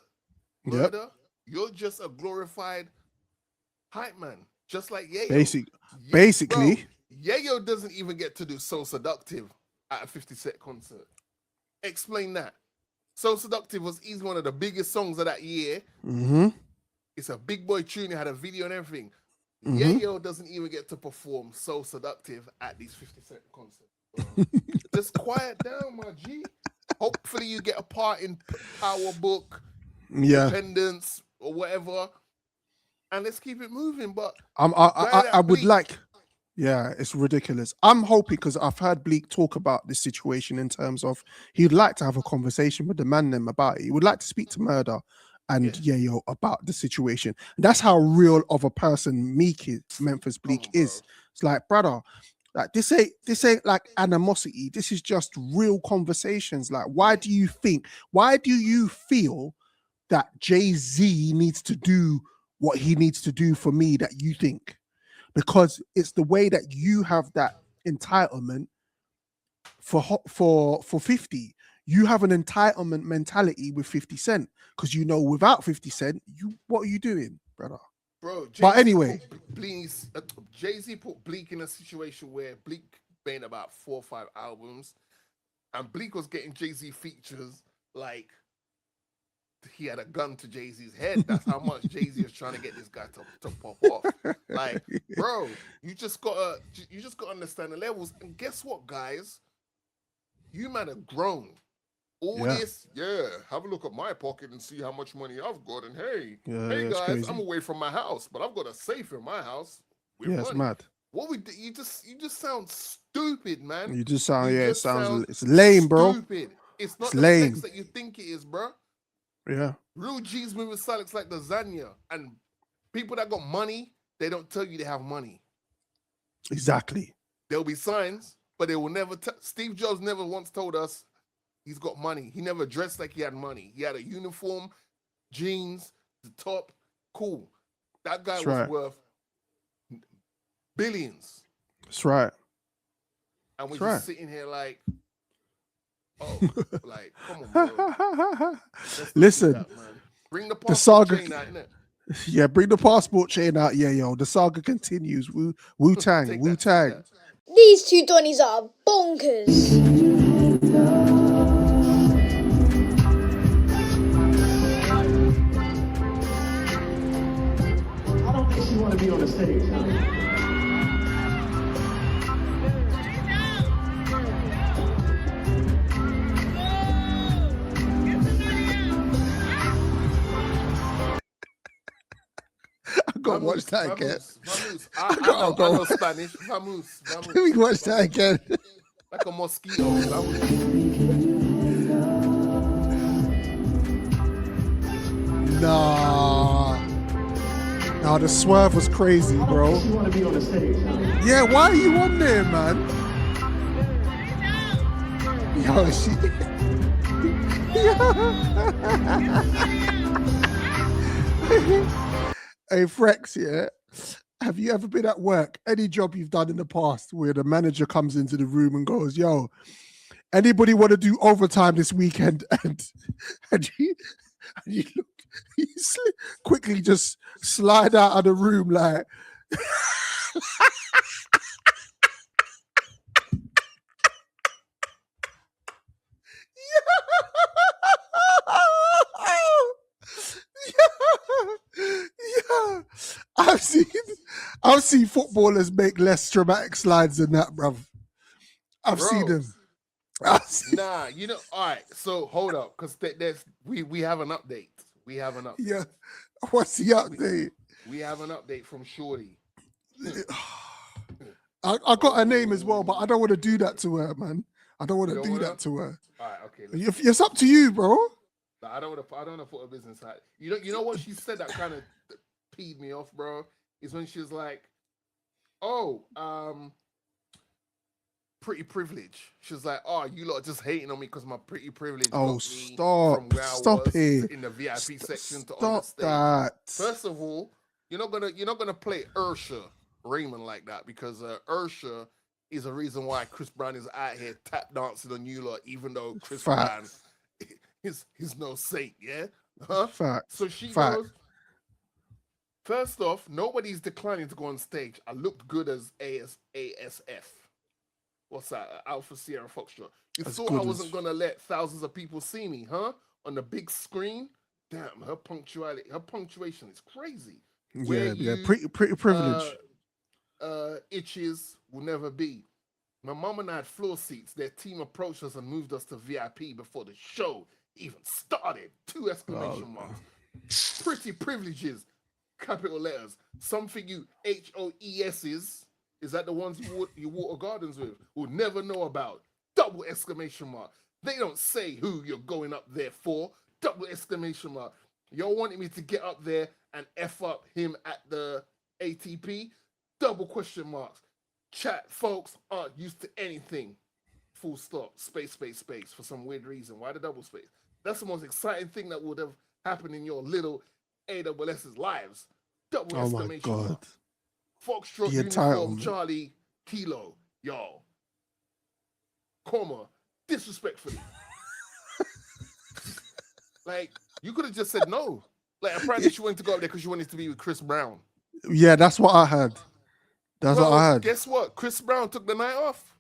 Murda, you're just a glorified hype man, just like Yayo. Basically. Bro, Yayo doesn't even get to do So Seductive at a 50 Cent concert. Explain that. So Seductive was easily one of the biggest songs of that year. Mm-hmm. It's a big boy tune. It had a video and everything. Mm-hmm. Yayo doesn't even get to perform So Seductive at these 50 Cent concerts. Just quiet down, my G. Hopefully you get a part in Power Book, Independence, or whatever. And let's keep it moving. But I would like... Yeah, it's ridiculous. I'm hoping, because I've heard Bleek talk about this situation in terms of he'd like to have a conversation with the man them about it. He would like to speak to Murda and Yayo about the situation. And that's how real of a person Memphis Bleek is. It's like, brother, like this ain't like animosity. This is just real conversations. Like, why do you feel that Jay-Z needs to do what he needs to do for me that you think? Because it's the way that you have that entitlement for 50. You have an entitlement mentality with 50 Cent, because you know without 50 Cent, what are you doing, brother? Bro, but anyway, Jay-Z put Bleek in a situation where Bleek made about 4 or 5 albums, and Bleek was getting Jay-Z features like he had a gun to Jay-Z's head. That's how much Jay-Z is trying to get this guy to pop off. Like, bro, you just gotta understand the levels. And guess what, guys? You man are grown. All this, have a look at my pocket and see how much money I've got. And hey guys, crazy. I'm away from my house, but I've got a safe in my house with money. It's mad. What we do, you just sound stupid, man. You just sound it's lame, bro. Stupid. It's not the flex that you think it is, bro. Yeah. Real G's moving silence like lasagna. And people that got money, they don't tell you they have money. Exactly. There'll be signs, but they will never Steve Jobs never once told us he's got money. He never dressed like he had money. He had a uniform, jeans, the top, cool. That guy was worth billions. That's right. And we're just sitting here like, like, come on, bro. Listen, bring the passport chain out, innit? Yeah, bring the passport chain out. Yeah, yo, the saga continues. Wu-Tang. These two Donnies are bonkers. I don't think she want to be on the stage. I gotta watch that again. I know Spanish. Vamos. Let me watch that again. Like a mosquito. Nah, the swerve was crazy, bro. You want to be on the stage? Yeah, why are you on there, man? Yo, Hey, Frex, yeah. Have you ever been at work, any job you've done in the past, where the manager comes into the room and goes, yo, anybody want to do overtime this weekend? And you look, quickly just slide out of the room like... Yeah. I've seen footballers make less dramatic slides than that, bruv. I've seen them. Nah, you know, all right, so hold up, because we have an update. Yeah. What's the update? We have an update from Shorty. I got her name as well, but I don't want to do that to her, man. I don't want to do that to her. All right, okay. It's up to you, bro. No, I don't want to put a business out. You know what she said that kind of peed me off, bro? Is when she was like, pretty privilege. She was like, oh, you lot are just hating on me because my pretty privilege got me from where I was in the VIP section to on the stage. That. First of all, you're not gonna play Usher Raymond like that, because Usher is a reason why Chris Brown is out here tap dancing on you lot, even though Chris Brown is no saint, yeah? Huh? Facts. So she Fact. goes, first off, nobody's declining to go on stage. I looked good as ASF. What's that? Alpha Sierra Foxtrot. You As thought good I wasn't as- going to let thousands of people see me, huh? On the big screen? Damn, her punctuation is crazy. Where Yeah. you Pretty privilege. itches will never be. My mom and I had floor seats. Their team approached us and moved us to VIP before the show even started. 2 exclamation marks. Pretty privileges, capital letters. Something you HOESs, is that the ones you water gardens with, will never know about. Double exclamation mark. They don't say who you're going up there for. Double exclamation mark. Y'all wanted me to get up there and F up him at the ATP? Double question marks. Chat folks aren't used to anything. Full stop. Space. For some weird reason. Why the double space? That's the most exciting thing that would have happened in your little AWS's lives. Double Oh my exclamation God. mark. Foxtrot The uniform entitlement. Charlie Kilo. Y'all. Comma. Disrespectfully. Like, you could have just said no. Like, apparently she wanted to go up there because she wanted to be with Chris Brown. Yeah, that's what I heard. That's Well, what I heard. guess what? Chris Brown took the night off.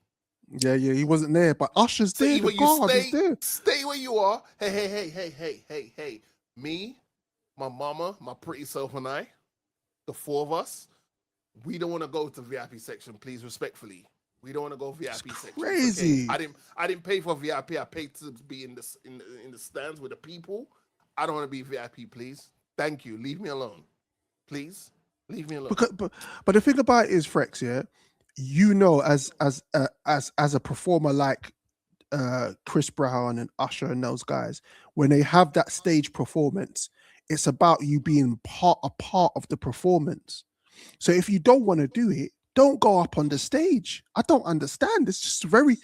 Yeah, he wasn't there, but Usher's So there. either The guard is you there. stay where you are. Hey. Me, my mama, my pretty self, and I, the 4 of us, we don't want to go to VIP section, please, respectfully. We don't want to go VIP section. Crazy. Okay. I didn't pay for VIP. I paid to be in the stands with the people. I don't want to be VIP, please. Thank you. Leave me alone, please. Leave me alone. But the thing about it is, Frex, yeah, you know, as a performer like Chris Brown and Usher and those guys, when they have that stage performance, it's about you being a part of the performance. So if you don't want to do it, don't go up on the stage. I don't understand. It's very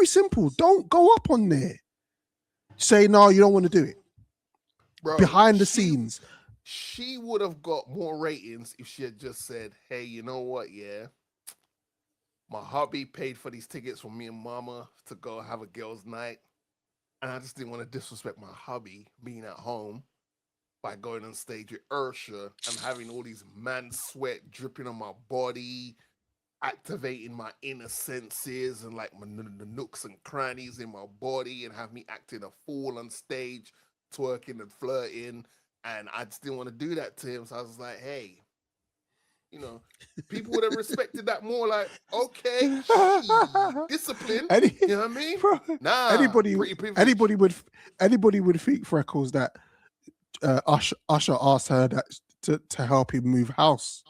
simple. Don't go up on there. Say no, you don't want to do it. Bro, Behind the scenes. She would have got more ratings if she had just said, hey, you know what, yeah? My hubby paid for these tickets for me and mama to go have a girls' night. And I just didn't want to disrespect my hubby being at home by going on stage with Usher and having all these man sweat dripping on my body, activating my inner senses and like the nooks and crannies in my body and have me acting a fool on stage, twerking and flirting. And I just didn't want to do that to him. So I was like, hey, you know, people would have respected that more. Like, okay, discipline. You know what I mean? Bro, nah. Anybody would think, Freckles, that Usher asked her that to help him move house.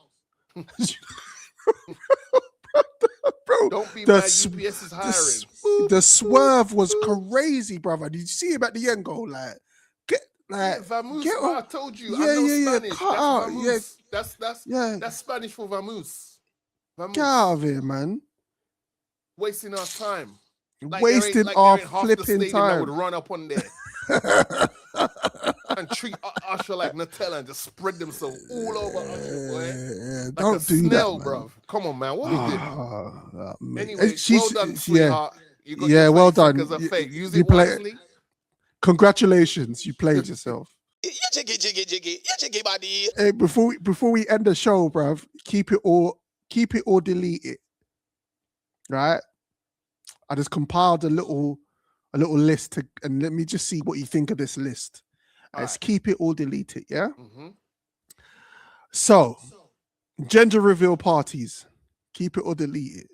Bro, don't be mad. UPS is hiring. The swerve was crazy, brother. Did you see him at the end go like? Vamoose, I told you. Yeah, I know yeah. Spanish. Cut That's out. vamoose. Yeah. That's Spanish for vamoose. Get out of here, man. Wasting our time. Like Wasting our flipping time. That would run up on there and treat Usher like Nutella and just spread themselves all over Usher, boy. Like don't do snail, that, bro. Come on, man. What we did? Anyway, well done, sweetheart. You got well done. As a fake. Use you it wisely. Congratulations, you played yourself. Hey, before we end the show, bruv, keep it or delete it. Right? I just compiled a little list and let me just see what you think of this list. Let's keep it or delete it, yeah? Mm-hmm. So, gender reveal parties. Keep it or delete it.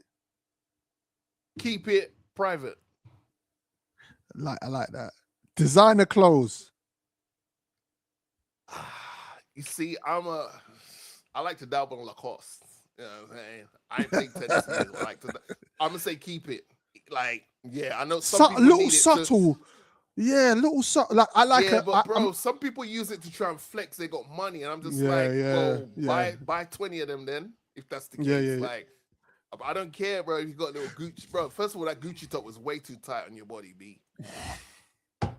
Keep it private. I like that. Designer clothes. You see, I like to dabble on Lacoste. You know what I'm saying? I ain't think tennis. I'm gonna say keep it. Like, yeah, I know some people little need subtle. Yeah, little subtle. Like I like it. But bro, some people use it to try and flex. They got money, and I'm just buy 20 of them then, if that's the case. Like, I don't care, bro. If you got a little Gucci, bro. First of all, that Gucci top was way too tight on your body, B.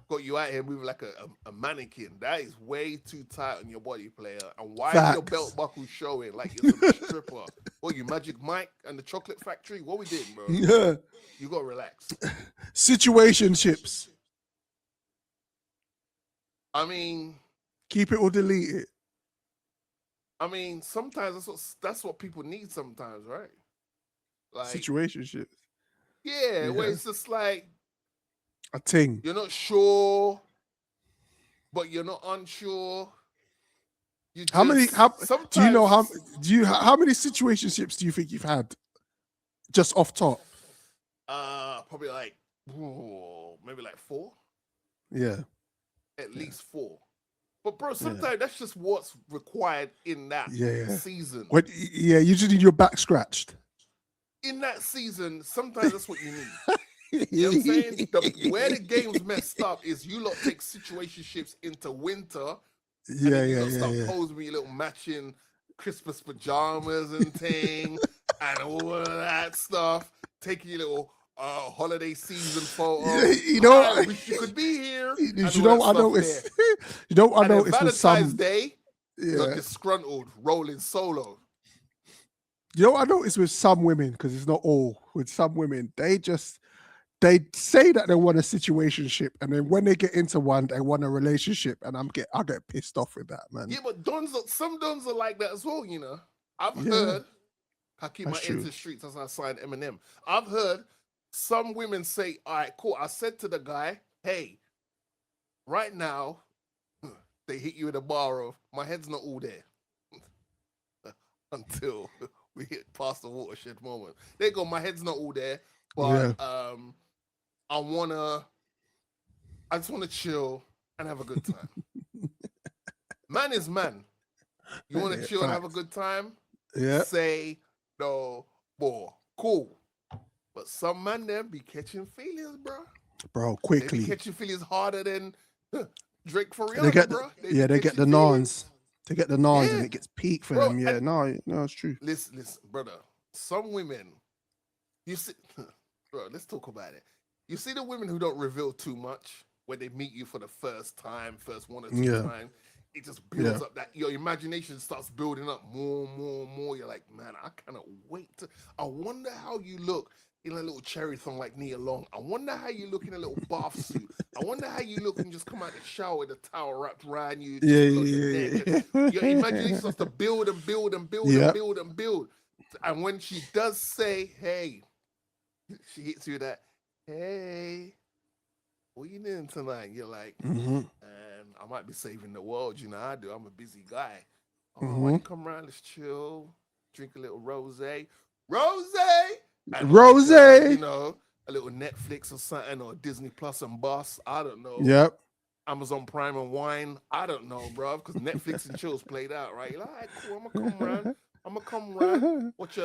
Got you out here moving like a mannequin. That is way too tight on your body, player. And why is your belt buckle showing like you're some stripper? What, you Magic Mike and the Chocolate Factory? What we did, bro? Yeah. You gotta relax. Situationships. I mean, Keep it or delete it. I mean, sometimes that's what people need sometimes, right? Like Situationships. Yeah, where it's just like a thing. You're not sure, but you're not unsure. You just, How many do you know how many situationships do you think you've had? Just off top. Probably like maybe like 4. Yeah. At least 4. But bro, sometimes that's just what's required in that season. You just need your back scratched. In that season, sometimes that's what you need. You know what I'm saying? Where the game's messed up is you lot take situationships into winter. Start posing with your little matching Christmas pajamas and thing and all of that stuff. Taking your little holiday season photo. I wish you could be here. You know what I noticed? You know what I noticed with Valentine's Day, you're disgruntled, rolling solo. You know what I noticed with some women, because it's not all, with some women, they say that they want a situationship, and then when they get into one, they want a relationship, and I get pissed off with that, man. Yeah, but some dons are like that as well, you know. I've heard, I keep my ear to the streets as I sign Eminem. I've heard some women say, all right, cool. I said to the guy, hey, right now, they hit you in the bar of, my head's not all there. Until we hit past the watershed moment. There you go, my head's not all there, but I just want to chill and have a good time. Man is man. You want to chill and have a good time? Yeah. Say no more. Cool. But some man there be catching feelings, bro. Bro, quickly. They be catching feelings harder than Drake for Rihanna, bro. They get the nons. They get the nons and it gets peak for them. Yeah, no, it's true. Listen, brother. Some women, you see, bro, let's talk about it. You see the women who don't reveal too much when they meet you for the first time, first 1 or 2 times. It just builds up that your imagination starts building up more and more and more. You're like, man, I cannot wait I wonder how you look in a little cherry thong like Nia Long. I wonder how you look in a little bath suit. I wonder how you look and just come out the shower with a towel wrapped around you. Your imagination starts to build and build and build and build and build. And when she does say, hey, she hits you that, hey, what you doing tonight? You're like, I might be saving the world. You know I do. I'm a busy guy. Oh, why don't you come around? Let's chill. Drink a little rosé. Rosé! You know, a little Netflix or something, or Disney Plus and Boss. I don't know. Yep. Amazon Prime and Wine. I don't know, bro. Because Netflix and chill's played out, right? You're like, all right, cool. I'm gonna come around. Watch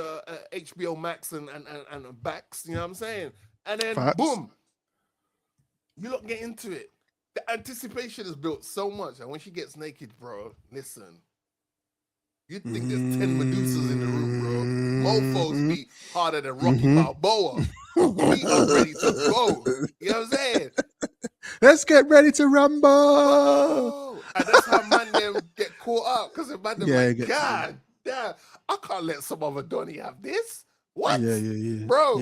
HBO Max and Backs. You know what I'm saying? And then boom, you look get into it. The anticipation is built so much, and when she gets naked, bro, listen. You think there's 10 Medusas in the room, bro. Mofos be harder than Rocky Balboa. We are ready to go. You know what I'm saying? Let's get ready to rumble. And that's how man them get caught up. Because the man them like, God damn, I can't let some other Donnie have this. What? Bro,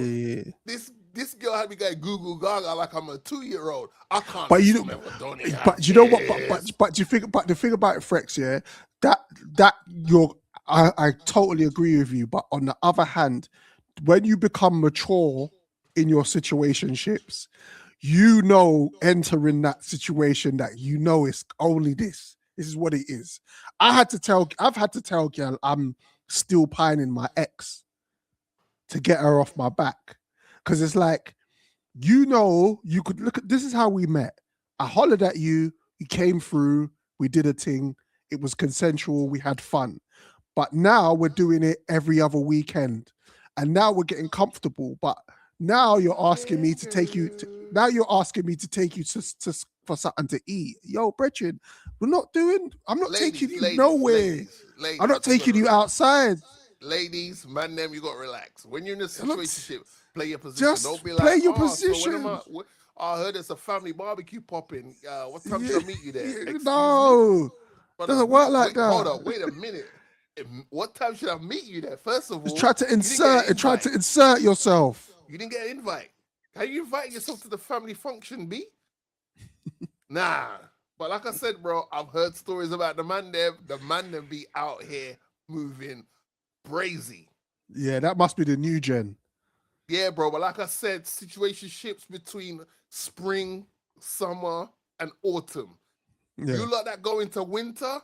this girl had me going Google Gaga like I'm a 2-year-old. I can't let some other Donnie have But you know what? But you think, but the thing about it, Frex, I totally agree with you. But on the other hand, when you become mature in your situationships, entering that situation that it's only this. This is what it is. I've had to tell girl I'm still pining my ex to get her off my back. Because it's like, you could look at, this is how we met. I hollered at you, you came through, we did a thing, it was consensual, we had fun. But now we're doing it every other weekend. And now we're getting comfortable. But now you're asking me to take you for something to eat. Yo, Brethren, I'm not taking you nowhere. I'm not taking you outside. Ladies, man, you got to relax. When you're in a situationship, play your position. Just don't be like, play your position. So I heard there's a family barbecue popping. What time should I meet you there? No, doesn't work like that. Hold on, wait a minute. What time should I meet you there? First of all, just try to insert yourself. You didn't get an invite. How you invite yourself to the family function, B? Nah. But like I said, bro, I've heard stories about the man them. The man them be out here moving brazy. Yeah, that must be the new gen. Yeah, bro. But like I said, situationships between spring, summer, and autumn. Yeah. You lot that go into winter.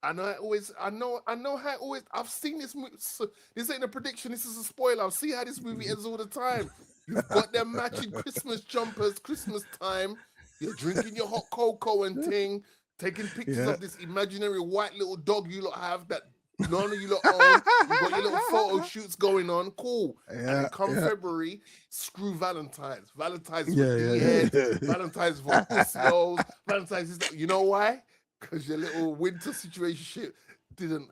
I know how it always. I've seen this movie. So this ain't a prediction. This is a spoiler. I've seen how this movie ends all the time. You've got them matching Christmas jumpers, Christmas time. You're drinking your hot cocoa and ting, taking pictures of this imaginary white little dog you lot have that none of you lot own. You got your little photo shoots going on. Cool. And then come February, screw Valentine's. Valentine's for D-heads. Valentine's for pussios. Valentine's is. You know why? Because your little winter situation didn't.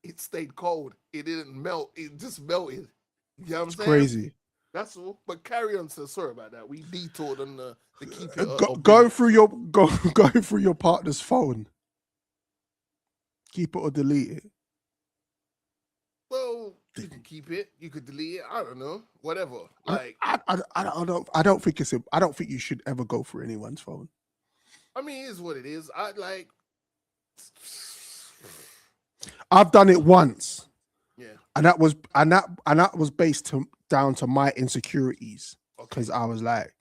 It stayed cold. It didn't melt. It just melted. You know what I'm saying? Crazy. That's all. But carry on, sir. Sorry about that. We detoured on the keep it. Going through your partner's phone. Keep it or delete it. Well, you can keep it. You could delete it. I don't know. Whatever. Like I don't think you should ever go through anyone's phone. I mean, it is what it is. I've done it once. Yeah. And that was based down to my insecurities. Because I was like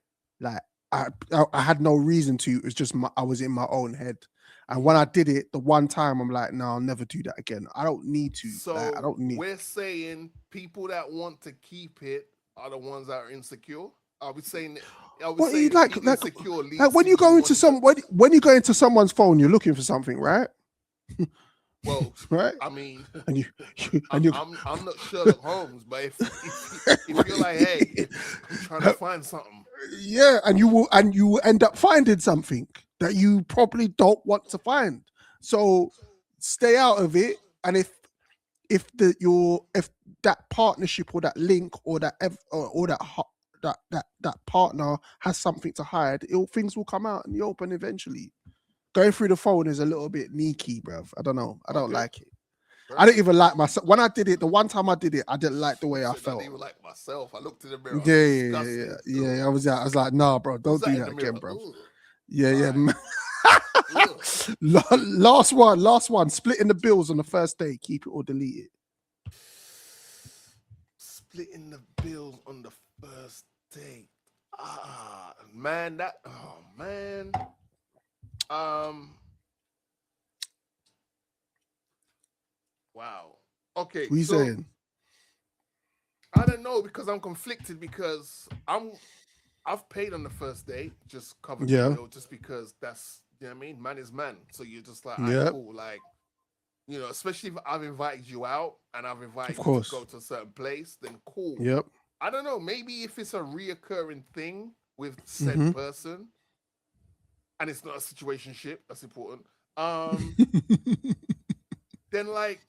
I had no reason to. It was just I was in my own head. And when I did it the one time, I'm like, no, I'll never do that again. I don't need to. So I don't need. We're saying people that want to keep it are the ones that are insecure. Are we saying that? Like when you go into when you go into someone's phone, you're looking for something, right? Well, right. I mean, I'm not Sherlock Holmes, but if you're like, hey, I'm trying to find something. Yeah, and you will end up finding something that you probably don't want to find. So stay out of it. And if that partnership or that link or that partner has something to hide, things will come out in the open eventually. Going through the phone is a little bit sneaky, bruv. I don't know. I don't like it. I didn't even like myself. When I did it, the one time I did it, I didn't like the way I felt. I didn't even like myself. I looked in the mirror. Yeah. I was like, nah, bro, don't do that again, bro. Yeah. Last one. Splitting the bills on the first day. Keep it or delete it. Splitting the bills on the first date. Man. Wow. Okay. What are you saying? I don't know because I'm conflicted because I've paid on the first date, just covered the bill, just because that's, you know what I mean? Man is man. So you're just like, cool. Like, you know, especially if I've invited you out and I've invited you to go to a certain place, then cool. Yep. I don't know. Maybe if it's a reoccurring thing with said person and it's not a situationship, that's important. Then like,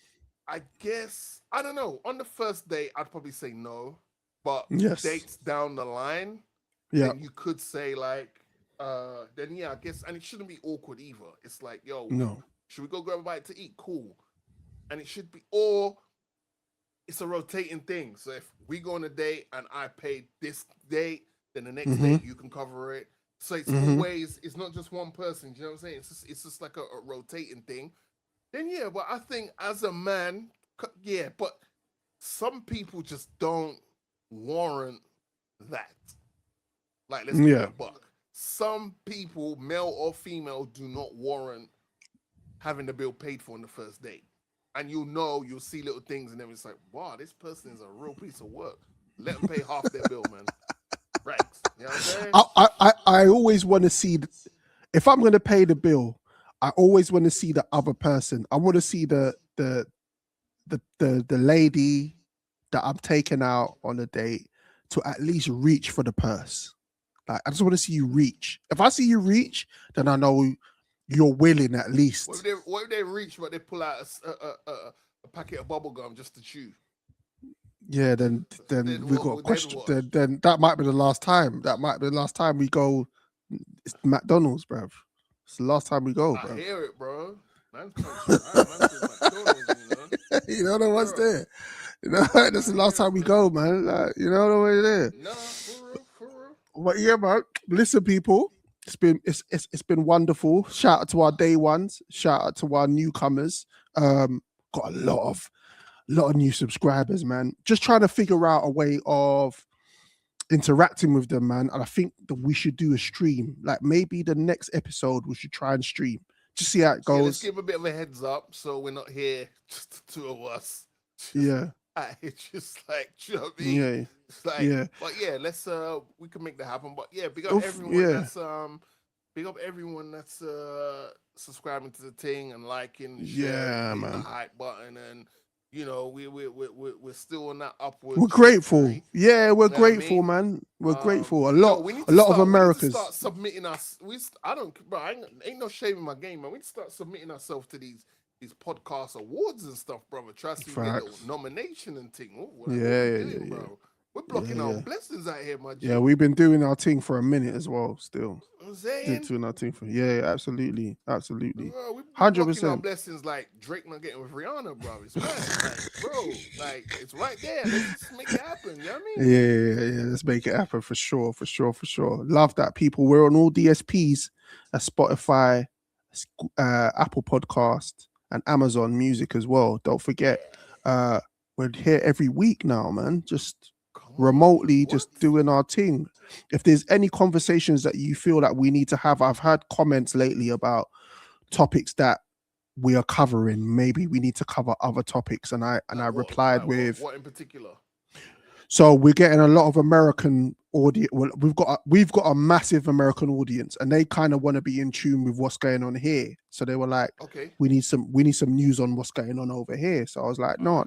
I guess, I don't know. On the first date, I'd probably say no. But dates down the line, then you could say like, then I guess, and it shouldn't be awkward either. It's like, yo, should we go grab a bite to eat? Cool. And it should be, or it's a rotating thing. So if we go on a date and I paid this date, then the next date you can cover it. So it's always, it's not just one person. Do you know what I'm saying? It's just like a rotating thing. Then but I think as a man, but some people just don't warrant that. Like, let's be a buck. Some people, male or female, do not warrant having the bill paid for on the first date. And you'll see little things and then it's like, wow, this person is a real piece of work. Let them pay half their bill, man. Right. You know what I'm saying? I always want to see, if I'm going to pay the bill, I always want to see the other person. I want to see the lady that I'm taking out on a date to at least reach for the purse. Like, I just want to see you reach. If I see you reach, then I know you're willing at least. What if they reach, but they pull out a packet of bubble gum just to chew? Yeah, then we got a question. Then that might be the last time. That might be the last time we go. It's McDonald's, bruv. It's the last time we go, bro. I hear it, bro. You know what's there. You know, that's the last time we go, man. Like, you know the way it is. No, for real. But yeah, man. Listen, people. It's been wonderful. Shout out to our day ones. Shout out to our newcomers. Got a lot of new subscribers, man. Just trying to figure out a way of interacting with them, man. And I think that we should do a stream. Like maybe the next episode we should try and stream. Just see how it goes. Yeah, let's give a bit of a heads up so we're not here just the two of us. It's just like, you know what I mean? Yeah. It's like, yeah. But yeah, let's we can make that happen. But yeah, big up everyone that's subscribing to the thing and liking, sharing, hitting the hype button, and you know we're still on that upward. We're grateful. trajectory. Yeah, we're You know what I grateful, mean? man. We're grateful. A Yo, lot we need of to start Americans. submitting us. Ain't no shame in my game, man. We need to start submitting ourselves to these podcast awards and stuff, brother. Trust me, get a little nomination and thing. What we doing, bro? We're blocking our blessings out here, my G. Yeah, we've been doing our thing for a minute as well. Still, I'm saying, doing our thing for absolutely. Bro, we've been 100%. blocking our blessings like Drake not getting with Rihanna, bro. It's right, like, bro. Like it's right there. Let's just make it happen. You know what I mean? Yeah. Let's make it happen for sure. Love that, people. We're on all DSPs, Spotify, Apple Podcast, and Amazon Music as well. Don't forget, we're here every week now, man. Just remotely, just doing our thing. If there's any conversations that you feel that we need to have, I've had comments lately about topics that we are covering. Maybe we need to cover other topics, and I replied with what in particular. So we're getting a lot of American audience. Well, we've got a massive American audience, and they kind of want to be in tune with what's going on here. So they were like, okay, we need some news on what's going on over here. So I was like, no,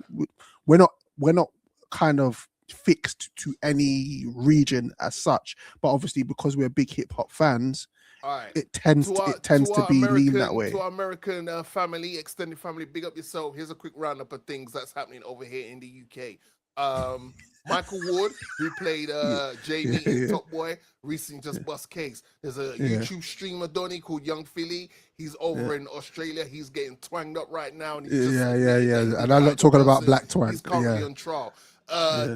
we're not kind of fixed to any region as such, but obviously because we're big hip hop fans, it tends to be lean that way. To our American family, extended family, big up yourself. Here's a quick roundup of things that's happening over here in the UK. Michael Ward, who played Jamie in Top Boy, recently just bust case. There's a YouTube streamer Donny called Young Philly. He's over in Australia. He's getting twanged up right now. And he's And I'm not talking about black twang. He's currently on trial.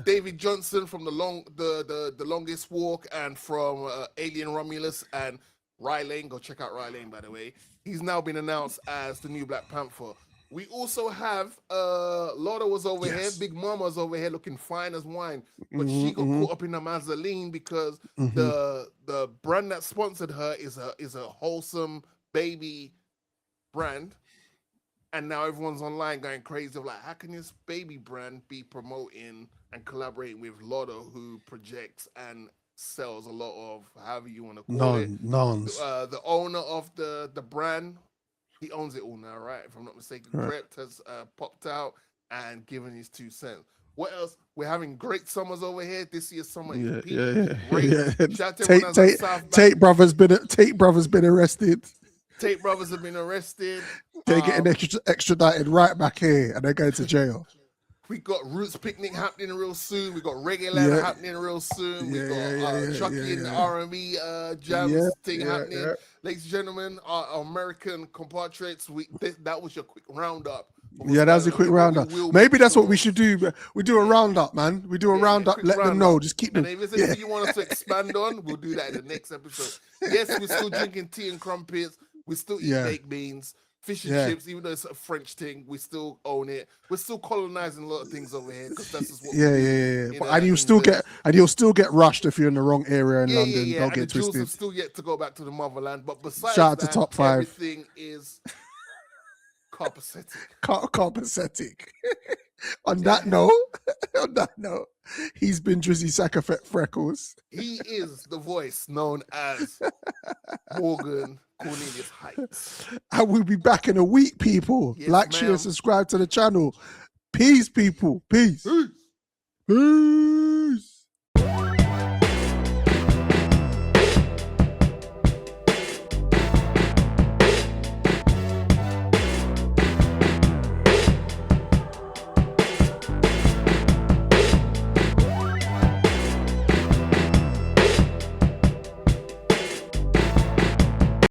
David Johnson from the Longest Walk and from Alien Romulus and Rye Lane. Go check out Rye Lane, by the way. He's now been announced as the new Black Panther. We also have Lotta was over here, Big Mama's over here looking fine as wine, but she got caught up in the Mazzoline because the brand that sponsored her is a wholesome baby brand. And now everyone's online going crazy of like, how can this baby brand be promoting and collaborating with Lotta, who projects and sells a lot of, however you want to call it. The owner of the brand, he owns it all now, right? If I'm not mistaken. Crept has popped out and given his 2 cents. What else? We're having great summers over here. This year's summer is great. Shout out to everyone that's at South Tate brothers been arrested. Tate brothers have been arrested. They're getting extradited right back here, and they're going to jail. We got Roots Picnic happening real soon. We got Reggae Land happening real soon. We got Chucky and the R&B jams thing happening. Ladies and gentlemen, our American compatriots, that was your quick roundup. That was a quick roundup. Maybe that's what we should do. We do a roundup, man. We do a roundup. Let them know. Just keep them. And if there's anything you want us to expand on, we'll do that in the next episode. Yes, we're still drinking tea and crumpets. We still eat baked beans. Fish and chips, even though it's a French thing, we still own it. We're still colonizing a lot of things over here because that's just what we do. And you'll still get rushed if you're in the wrong area in London. Don't get twisted. The Jews have still yet to go back to the motherland. But besides shout out that, to Top 5. Everything is copacetic. Copacetic. On that note, he's been Drizzy Freckles. He is the voice known as Morgan Cornelius Heights. And we'll be back in a week, people. Like, share, subscribe to the channel. Peace, people. Peace. Peace. Peace.